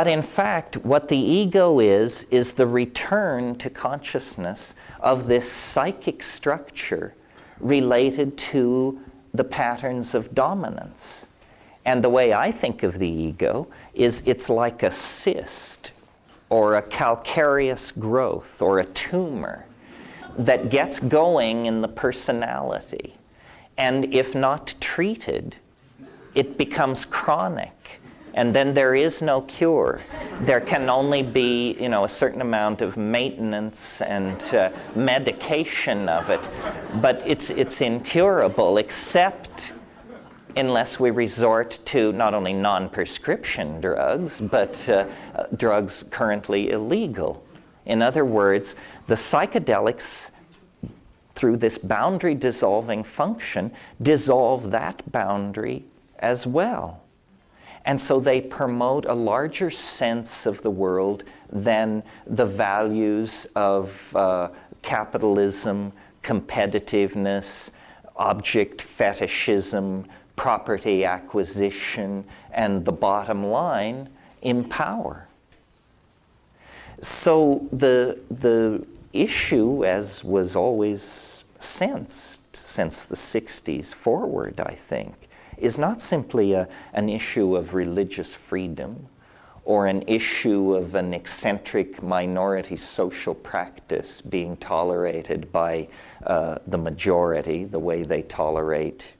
in fact, what the ego is the return to consciousness of this psychic structure related to the patterns of dominance. And the way I think of the ego is it's like a cyst or a calcareous growth or a tumor that gets going in the personality. And if not treated, it becomes chronic. And then there is no cure. There can only be, a certain amount of maintenance and medication of it. But it's incurable, except unless we resort to not only non-prescription drugs, but drugs currently illegal. In other words, the psychedelics, through this boundary dissolving function, dissolve that boundary as well. And so they promote a larger sense of the world than the values of capitalism, competitiveness, object fetishism, property acquisition, and the bottom line, empower. So the issue, as was always sensed since the 60s forward, I think, is not simply an issue of religious freedom or an issue of an eccentric minority social practice being tolerated by the majority, the way they tolerate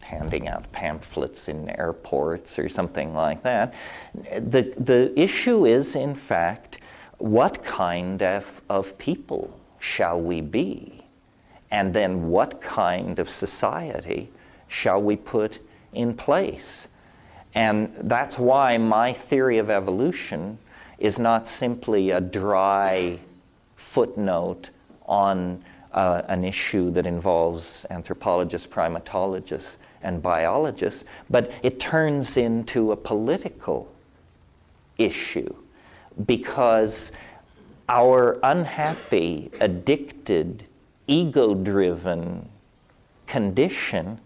handing out pamphlets in airports or something like that. The issue is, in fact, what kind of people shall we be? And then what kind of society shall we put in place? And that's why my theory of evolution is not simply a dry footnote on an issue that involves anthropologists, primatologists, and biologists, but it turns into a political issue, because our unhappy, addicted, ego-driven condition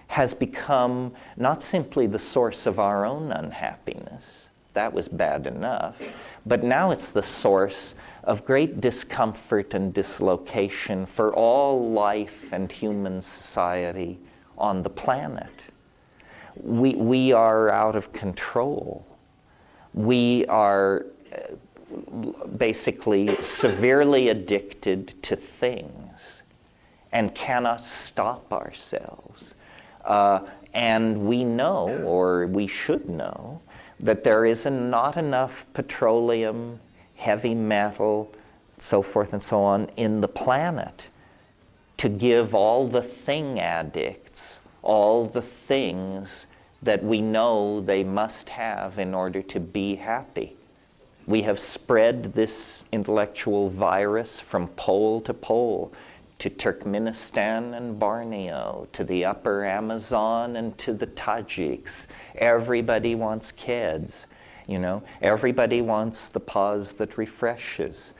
has become not simply the source of our own unhappiness. That was bad enough. But now it's the source of great discomfort and dislocation for all life and human society on the planet. We are out of control. We are basically severely addicted to things. and cannot stop ourselves. And we know, or we should know, that there is not enough petroleum, heavy metal, so forth and so on, in the planet to give all the thing addicts all the things that we know they must have in order to be happy. We have spread this intellectual virus from pole to pole, to Turkmenistan and Borneo, to the upper Amazon and to the Tajiks. Everybody wants kids, you know. Everybody wants the pause that refreshes.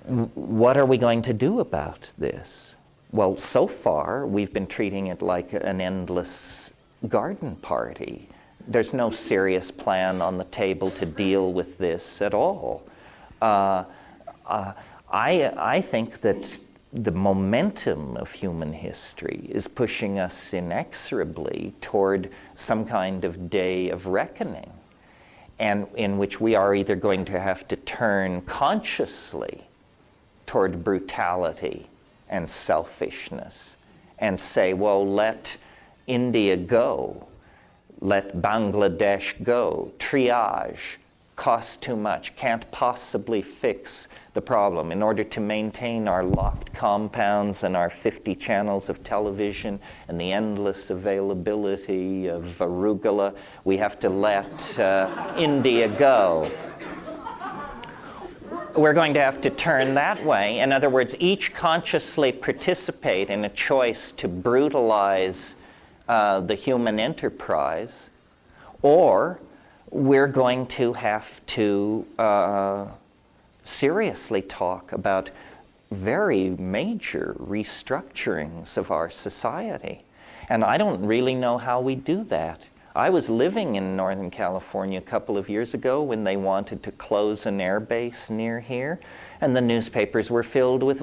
What are we going to do about this? Well, so far, we've been treating it like an endless garden party. There's no serious plan on the table to deal with this at all. I think that the momentum of human history is pushing us inexorably toward some kind of day of reckoning, and in which we are either going to have to turn consciously toward brutality and selfishness and say, well, let India go, let Bangladesh go, triage, costs too much, can't possibly fix the problem. In order to maintain our locked compounds and our 50 channels of television and the endless availability of arugula, we have to let India go. We're going to have to turn that way. In other words, each consciously participate in a choice to brutalize the human enterprise, or we're going to have to seriously talk about very major restructurings of our society. And I don't really know how we do that. I was living in Northern California a couple of years ago when they wanted to close an air base near here, and the newspapers were filled with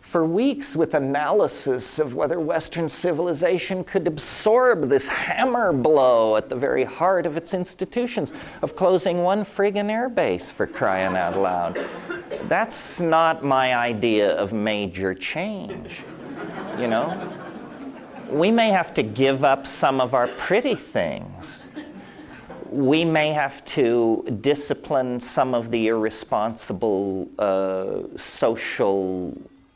for weeks with analysis of whether Western civilization could absorb this hammer blow at the very heart of its institutions of closing one friggin' air base, for crying out loud. That's not my idea of major change, you know? We may have to give up some of our pretty things. We may have to discipline some of the irresponsible social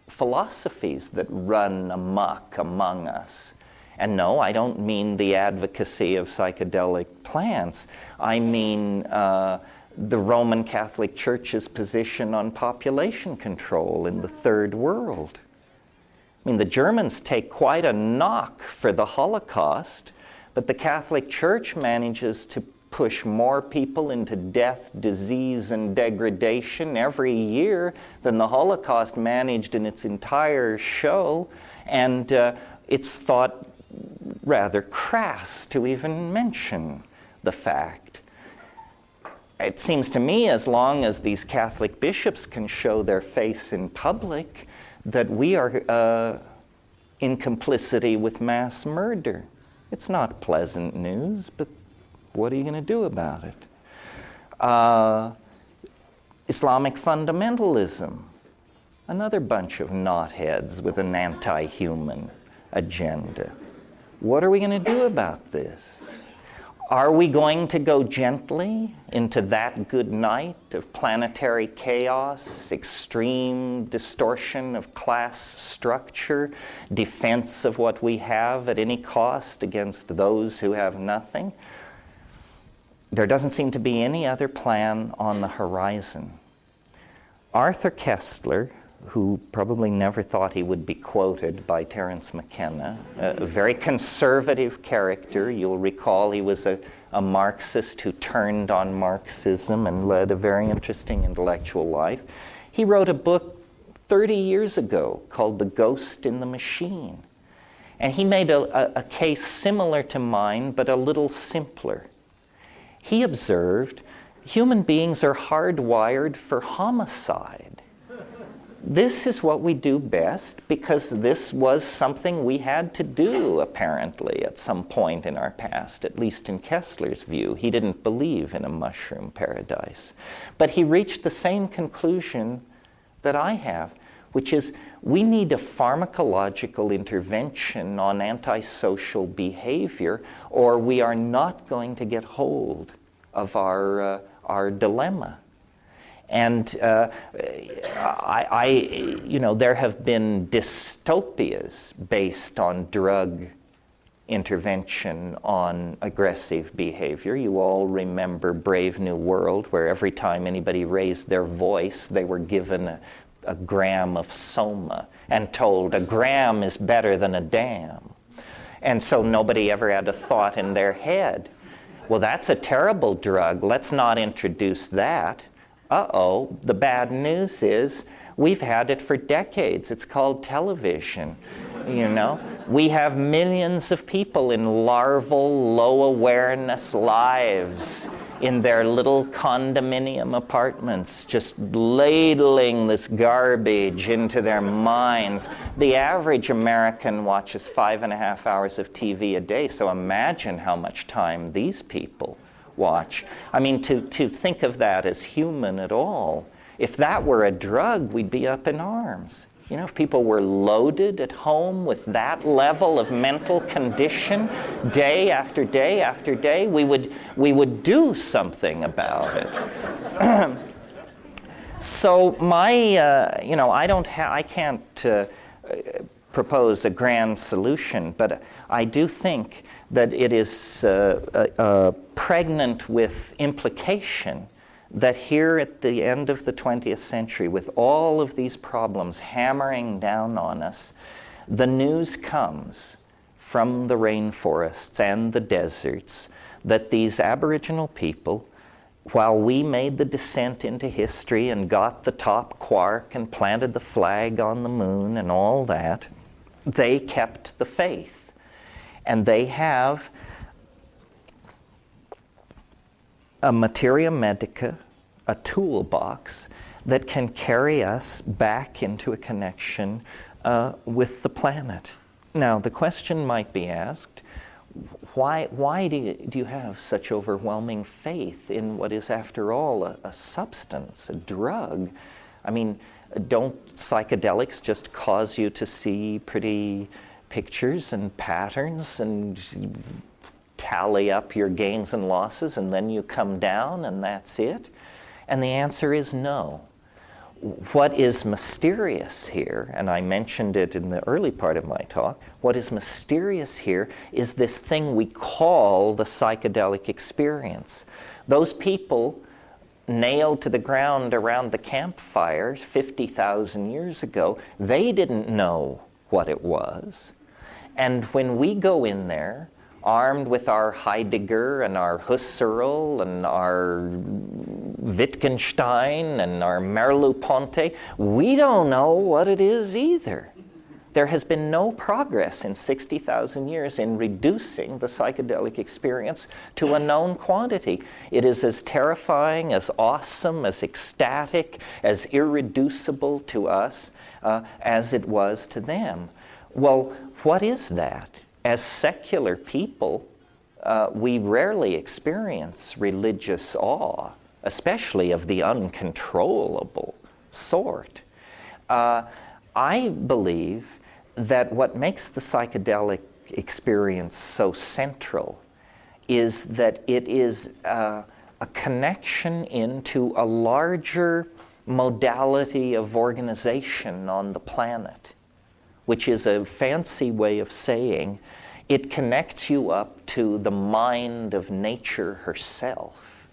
philosophies that run amok among us. And no, I don't mean the advocacy of psychedelic plants. I mean the Roman Catholic Church's position on population control in the Third World. I mean, the Germans take quite a knock for the Holocaust, but the Catholic Church manages to push more people into death, disease, and degradation every year than the Holocaust managed in its entire show, and it's thought rather crass to even mention the fact. It seems to me, as long as these Catholic bishops can show their face in public, that we are in complicity with mass murder. It's not pleasant news, but what are you going to do about it? Islamic fundamentalism, another bunch of knotheads with an anti-human agenda. What are we going to do about this? Are we going to go gently into that good night of planetary chaos, extreme distortion of class structure, defense of what we have at any cost against those who have nothing? There doesn't seem to be any other plan on the horizon. Arthur Koestler, who probably never thought he would be quoted by Terence McKenna, a very conservative character. You'll recall he was a Marxist who turned on Marxism and led a very interesting intellectual life. He wrote a book 30 years ago called The Ghost in the Machine. And he made a case similar to mine, but a little simpler. He observed human beings are hardwired for homicide. This is what we do best because this was something we had to do, apparently, at some point in our past, at least in Koestler's view. He didn't believe in a mushroom paradise. But he reached the same conclusion that I have. which is we need a pharmacological intervention on antisocial behavior, or we are not going to get hold of our dilemma. And there have been dystopias based on drug intervention on aggressive behavior. You all remember Brave New World, where every time anybody raised their voice, they were given a gram of soma and told a gram is better than a dam. And so nobody ever had a thought in their head, well, that's a terrible drug, let's not introduce that. Uh-oh, the bad news is we've had it for decades. It's called television, you know. We have millions of people in larval, low-awareness lives in their little condominium apartments, just ladling this garbage into their minds. The average American watches 5.5 hours of TV a day, so imagine how much time these people watch. I mean, to think of that as human at all, if that were a drug, we'd be up in arms. You know, if people were loaded at home with that level of mental condition day after day after day, we would do something about it. So I can't propose a grand solution, but I do think that it is pregnant with implication that here at the end of the 20th century, with all of these problems hammering down on us, the news comes from the rainforests and the deserts that these Aboriginal people, while we made the descent into history and got the top quark and planted the flag on the moon and all that, they kept the faith. And they have a materia medica, a toolbox that can carry us back into a connection with the planet. Now, the question might be asked, why do you have such overwhelming faith in what is, after all, a substance, a drug? I mean, don't psychedelics just cause you to see pretty pictures and patterns and tally up your gains and losses, and then you come down and that's it? And the answer is no. What is mysterious here, and I mentioned it in the early part of my talk, what is mysterious here is this thing we call the psychedelic experience. Those people nailed to the ground around the campfires 50,000 years ago, they didn't know what it was. And when we go in there, armed with our Heidegger and our Husserl and our Wittgenstein and our Merleau-Ponty, we don't know what it is either. There has been no progress in 60,000 years in reducing the psychedelic experience to a known quantity. It is as terrifying, as awesome, as ecstatic, as irreducible to us as it was to them. Well, what is that? As secular people, we rarely experience religious awe, especially of the uncontrollable sort. I believe that what makes the psychedelic experience so central is that it is a connection into a larger modality of organization on the planet, which is a fancy way of saying it connects you up to the mind of nature herself.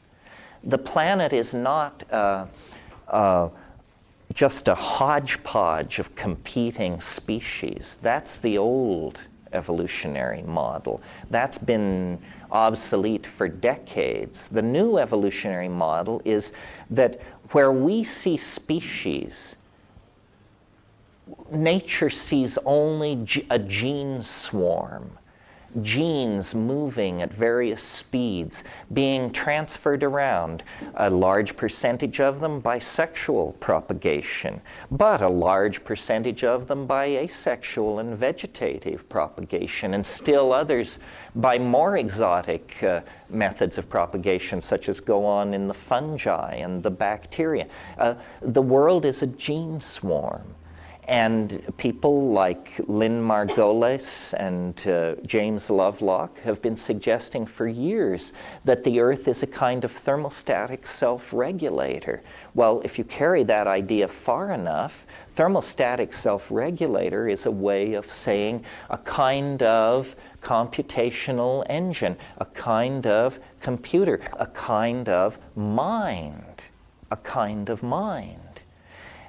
The planet is not just a hodgepodge of competing species. That's the old evolutionary model. That's been obsolete for decades. The new evolutionary model is that where we see species, nature sees only a gene swarm, genes moving at various speeds, being transferred around, a large percentage of them by sexual propagation, but a large percentage of them by asexual and vegetative propagation, and still others by more exotic methods of propagation, such as go on in the fungi and the bacteria. The world is a gene swarm. And people like Lynn Margulis and James Lovelock have been suggesting for years that the Earth is a kind of thermostatic self-regulator. Well, if you carry that idea far enough, thermostatic self-regulator is a way of saying a kind of computational engine, a kind of computer, a kind of mind, a kind of mind.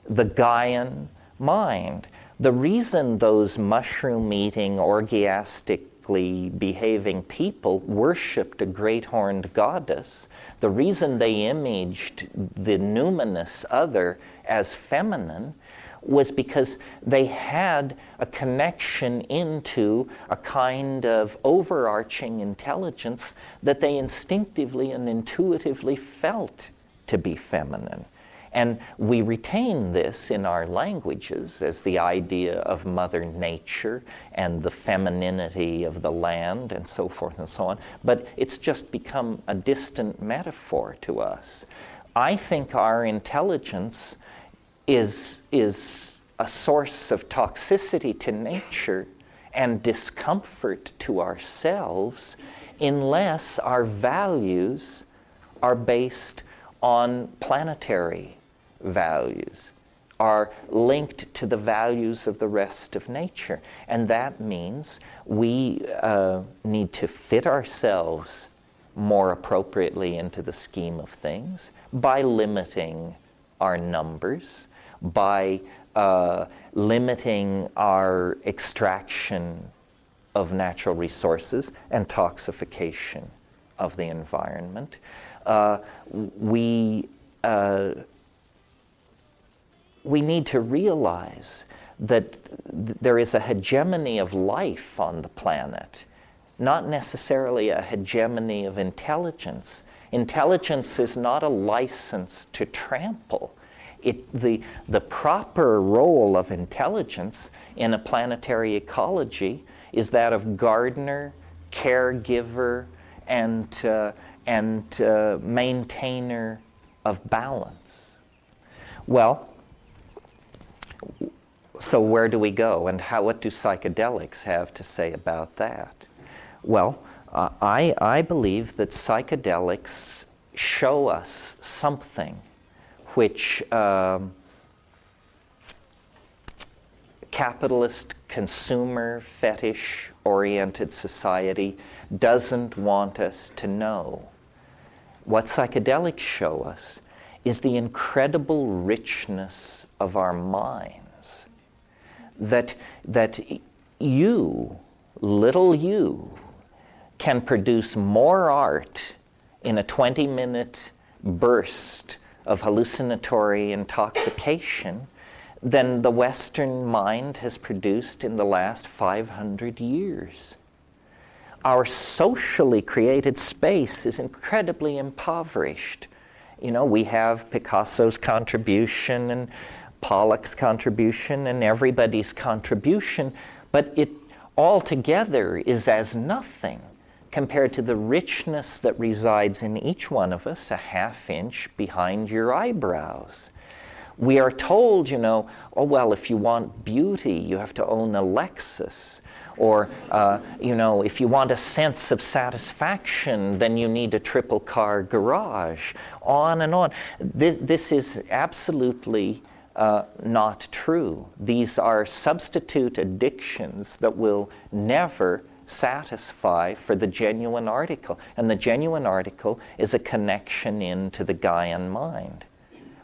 The Gaian mind. The reason those mushroom-eating, orgiastically behaving people worshipped a great horned goddess, the reason they imaged the numinous other as feminine, was because they had a connection into a kind of overarching intelligence that they instinctively and intuitively felt to be feminine. And we retain this in our languages as the idea of Mother Nature and the femininity of the land and so forth and so on. But it's just become a distant metaphor to us. I think our intelligence is a source of toxicity to nature and discomfort to ourselves unless our values are based on planetary values, are linked to the values of the rest of nature. And that means we need to fit ourselves more appropriately into the scheme of things by limiting our numbers, by limiting our extraction of natural resources and toxification of the environment. We need to realize that there is a hegemony of life on the planet, not necessarily a hegemony of intelligence. Intelligence is not a license to trample. The proper role of intelligence in a planetary ecology is that of gardener, caregiver, and maintainer of balance. Well, so where do we go, and what do psychedelics have to say about that? Well, I believe that psychedelics show us something which capitalist, consumer, fetish-oriented society doesn't want us to know. What psychedelics show us is the incredible richness of our minds. That you, little you, can produce more art in a 20-minute burst of hallucinatory intoxication than the Western mind has produced in the last 500 years. Our socially created space is incredibly impoverished. You know, we have Picasso's contribution and Pollock's contribution and everybody's contribution, but it altogether is as nothing compared to the richness that resides in each one of us a half inch behind your eyebrows. We are told, oh, well, if you want beauty, you have to own a Lexus. Or, if you want a sense of satisfaction, then you need a triple-car garage. On and on. This is absolutely not true. These are substitute addictions that will never satisfy for the genuine article. And the genuine article is a connection into the Gaian mind.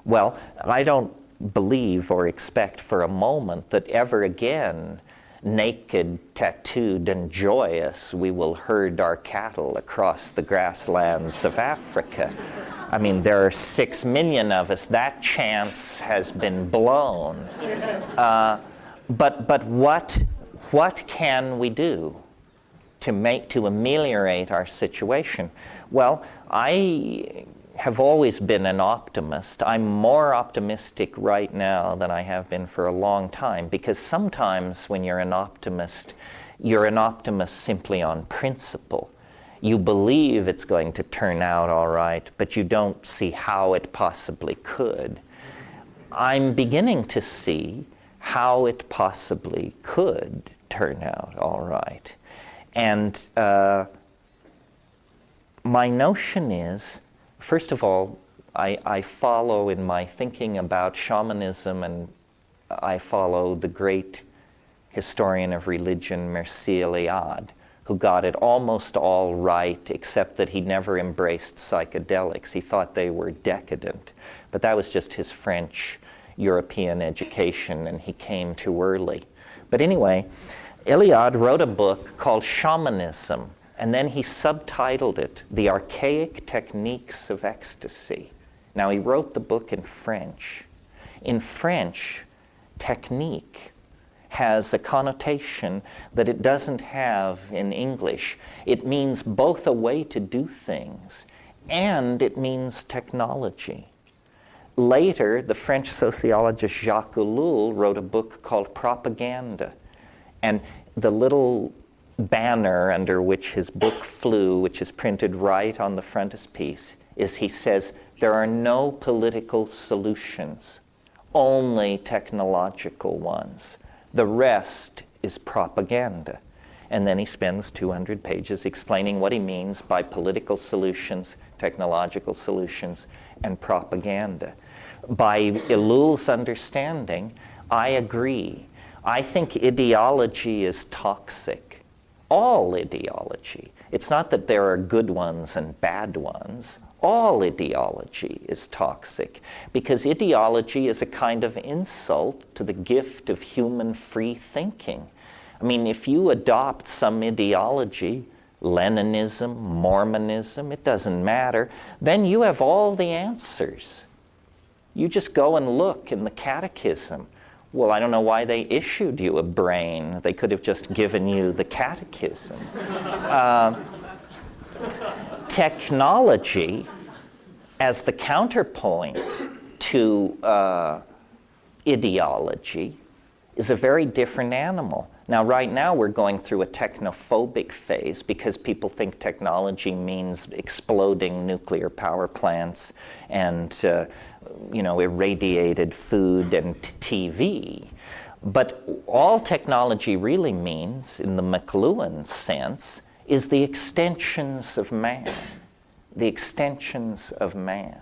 Well, I don't believe or expect for a moment that ever again, naked, tattooed, and joyous, we will herd our cattle across the grasslands of Africa. I mean, there are 6 million of us. That chance has been blown. But what can we do to ameliorate our situation? Well, I have always been an optimist. I'm more optimistic right now than I have been for a long time, because sometimes when you're an optimist simply on principle. You believe it's going to turn out all right, but you don't see how it possibly could. I'm beginning to see how it possibly could turn out all right. And my notion is, first of all, I follow in my thinking about shamanism, and I follow the great historian of religion, Mircea Eliade, who got it almost all right, except that he never embraced psychedelics. He thought they were decadent, but that was just his French European education, and he came too early. But anyway, Eliade wrote a book called Shamanism, and then he subtitled it, The Archaic Techniques of Ecstasy. Now, he wrote the book in French. In French, technique has a connotation that it doesn't have in English. It means both a way to do things, and it means technology. Later, the French sociologist Jacques Ellul wrote a book called Propaganda. And the little banner under which his book flew, which is printed right on the frontispiece, is he says, there are no political solutions, only technological ones. The rest is propaganda. And then he spends 200 pages explaining what he means by political solutions, technological solutions, and propaganda. By Ellul's understanding, I agree. I think ideology is toxic. All ideology. It's not that there are good ones and bad ones. All ideology is toxic, because ideology is a kind of insult to the gift of human free thinking. I mean, if you adopt some ideology, Leninism, Mormonism, it doesn't matter, then you have all the answers. You just go and look in the catechism. Well, I don't know why they issued you a brain. They could have just given you the catechism. Technology, as the counterpoint to ideology, is a very different animal. Now, right now, we're going through a technophobic phase because people think technology means exploding nuclear power plants and irradiated food and TV. But all technology really means, in the McLuhan sense, is the extensions of man. The extensions of man.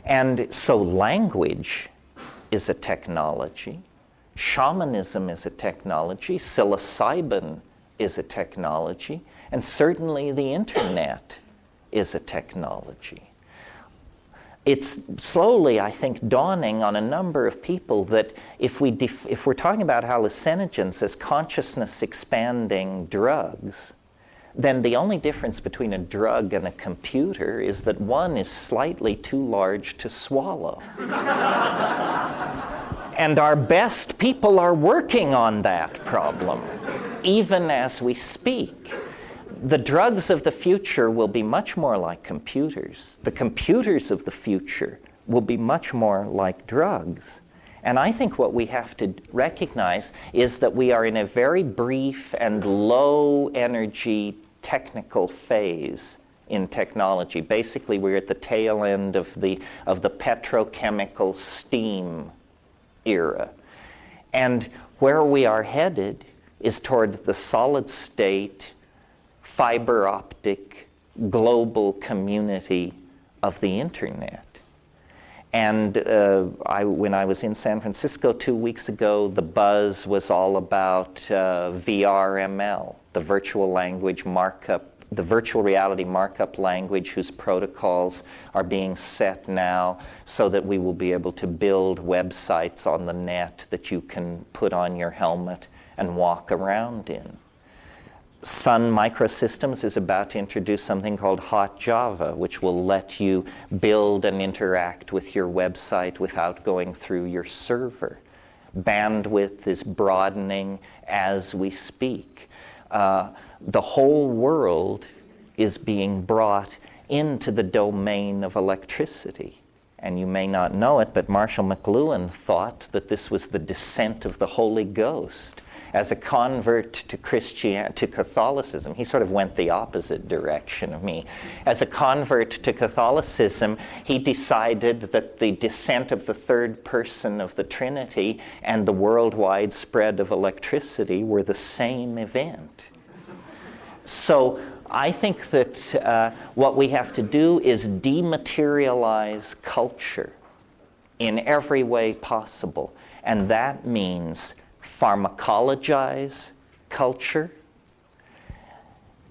And so language is a technology. Shamanism is a technology. Psilocybin is a technology. And certainly the internet is a technology. It's slowly, I think, dawning on a number of people that if we're talking about hallucinogens as consciousness-expanding drugs, then the only difference between a drug and a computer is that one is slightly too large to swallow. And our best people are working on that problem, even as we speak. The drugs of the future will be much more like computers. The computers of the future will be much more like drugs. And I think what we have to recognize is that we are in a very brief and low energy technical phase in technology. Basically, we're at the tail end of the petrochemical steam era. And where we are headed is toward the solid state, fiber optic, global community of the internet. And when I was in San Francisco 2 weeks ago, the buzz was all about VRML, the virtual language markup, the virtual reality markup language whose protocols are being set now so that we will be able to build websites on the net that you can put on your helmet and walk around in. Sun Microsystems is about to introduce something called Hot Java, which will let you build and interact with your website without going through your server. Bandwidth is broadening as we speak. The whole world is being brought into the domain of electricity. And you may not know it, but Marshall McLuhan thought that this was the descent of the Holy Ghost. As a convert to to Catholicism, he sort of went the opposite direction of me. As a convert to Catholicism, he decided that the descent of the third person of the Trinity and the worldwide spread of electricity were the same event. So I think that what we have to do is dematerialize culture in every way possible. And that means pharmacologize culture,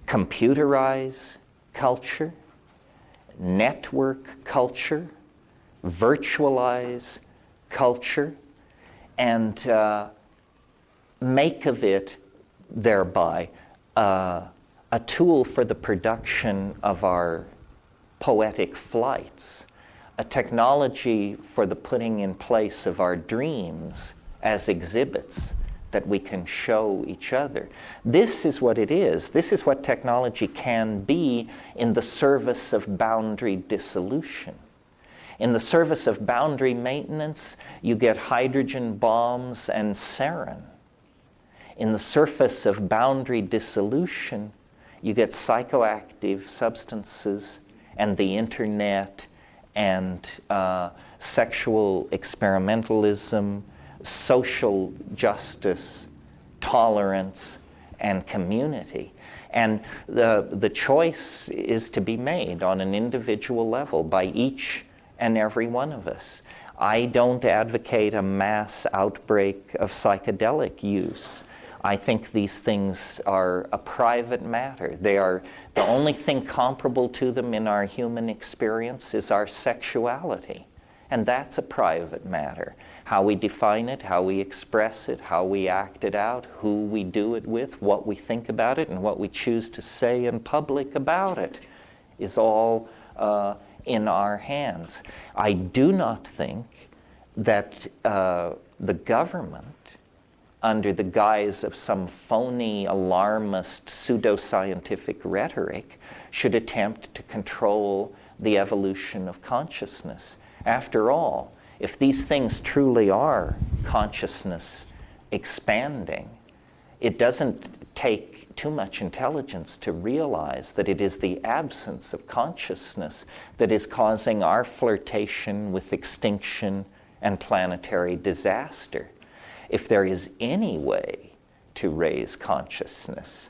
computerize culture, network culture, virtualize culture, and make of it thereby a tool for the production of our poetic flights, a technology for the putting in place of our dreams as exhibits that we can show each other. This is what it is. This is what technology can be in the service of boundary dissolution. In the service of boundary maintenance, you get hydrogen bombs and sarin. In the surface of boundary dissolution, you get psychoactive substances and the internet and sexual experimentalism, social justice, tolerance, and community. And the choice is to be made on an individual level by each and every one of us. I don't advocate a mass outbreak of psychedelic use. I think these things are a private matter. They are the only thing comparable to them in our human experience is our sexuality. And that's a private matter. How we define it, how we express it, how we act it out, who we do it with, what we think about it, and what we choose to say in public about it is all in our hands. I do not think that the government, under the guise of some phony, alarmist, pseudoscientific rhetoric, should attempt to control the evolution of consciousness. After all, if these things truly are consciousness expanding, it doesn't take too much intelligence to realize that it is the absence of consciousness that is causing our flirtation with extinction and planetary disaster. If there is any way to raise consciousness,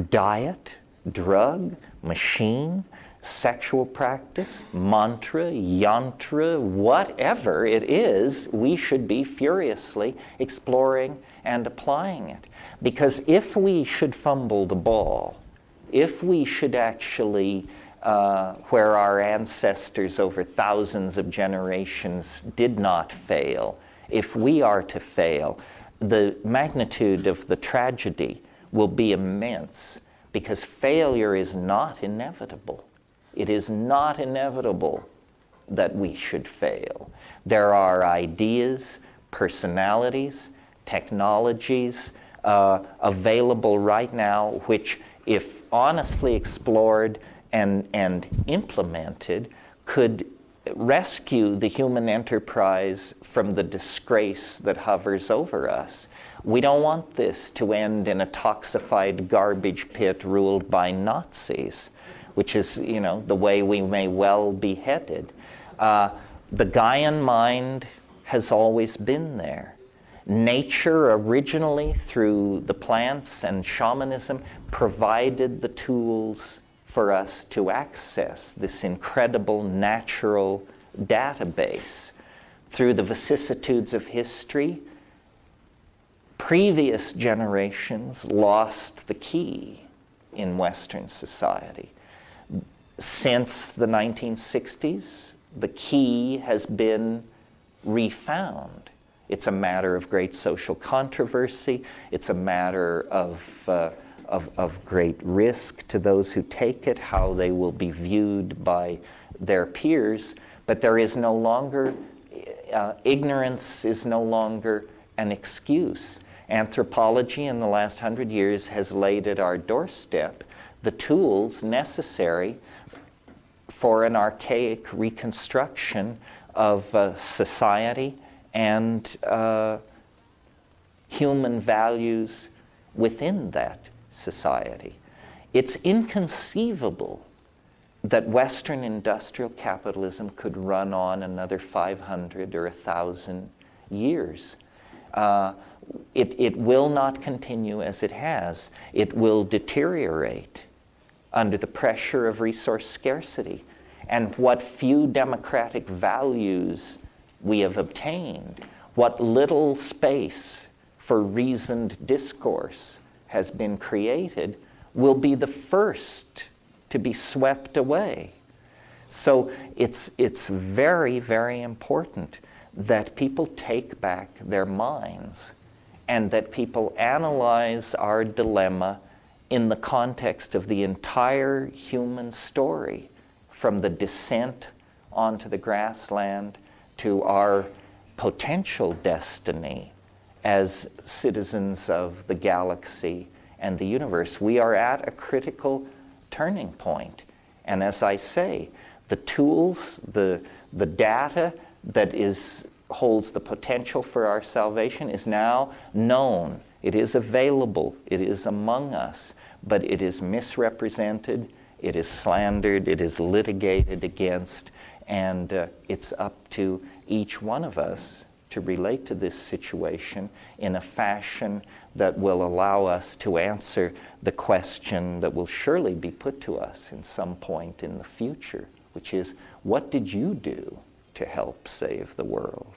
diet, drug, machine, sexual practice, mantra, yantra, whatever it is, we should be furiously exploring and applying it. Because if we should fumble the ball, if we should actually, where our ancestors over thousands of generations did not fail, if we are to fail, the magnitude of the tragedy will be immense, because failure is not inevitable. It is not inevitable that we should fail. There are ideas, personalities, technologies available right now which, if honestly explored and implemented, could rescue the human enterprise from the disgrace that hovers over us. We don't want this to end in a toxified garbage pit ruled by Nazis, which is, the way we may well be headed. The Gaian mind has always been there. Nature originally, through the plants and shamanism, provided the tools for us to access this incredible natural database. Through the vicissitudes of history, previous generations lost the key in Western society. Since the 1960s, the key has been refound. It's a matter of great social controversy. It's a matter of great risk to those who take it, how they will be viewed by their peers. But there is no longer, ignorance is no longer an excuse. Anthropology in the last 100 years has laid at our doorstep the tools necessary for an archaic reconstruction of society and human values within that society. It's inconceivable that Western industrial capitalism could run on another 500 or 1,000 years. It will not continue as it has. It will deteriorate under the pressure of resource scarcity. And what few democratic values we have obtained, what little space for reasoned discourse has been created, will be the first to be swept away. So it's very, very important that people take back their minds and that people analyze our dilemma in the context of the entire human story, from the descent onto the grassland to our potential destiny as citizens of the galaxy and the universe. We are at a critical turning point. And as I say, the tools, the data that holds the potential for our salvation is now known. It is available. It is among us. But it is misrepresented. It is slandered. It is litigated against. And it's up to each one of us to relate to this situation in a fashion that will allow us to answer the question that will surely be put to us in some point in the future, which is, what did you do to help save the world?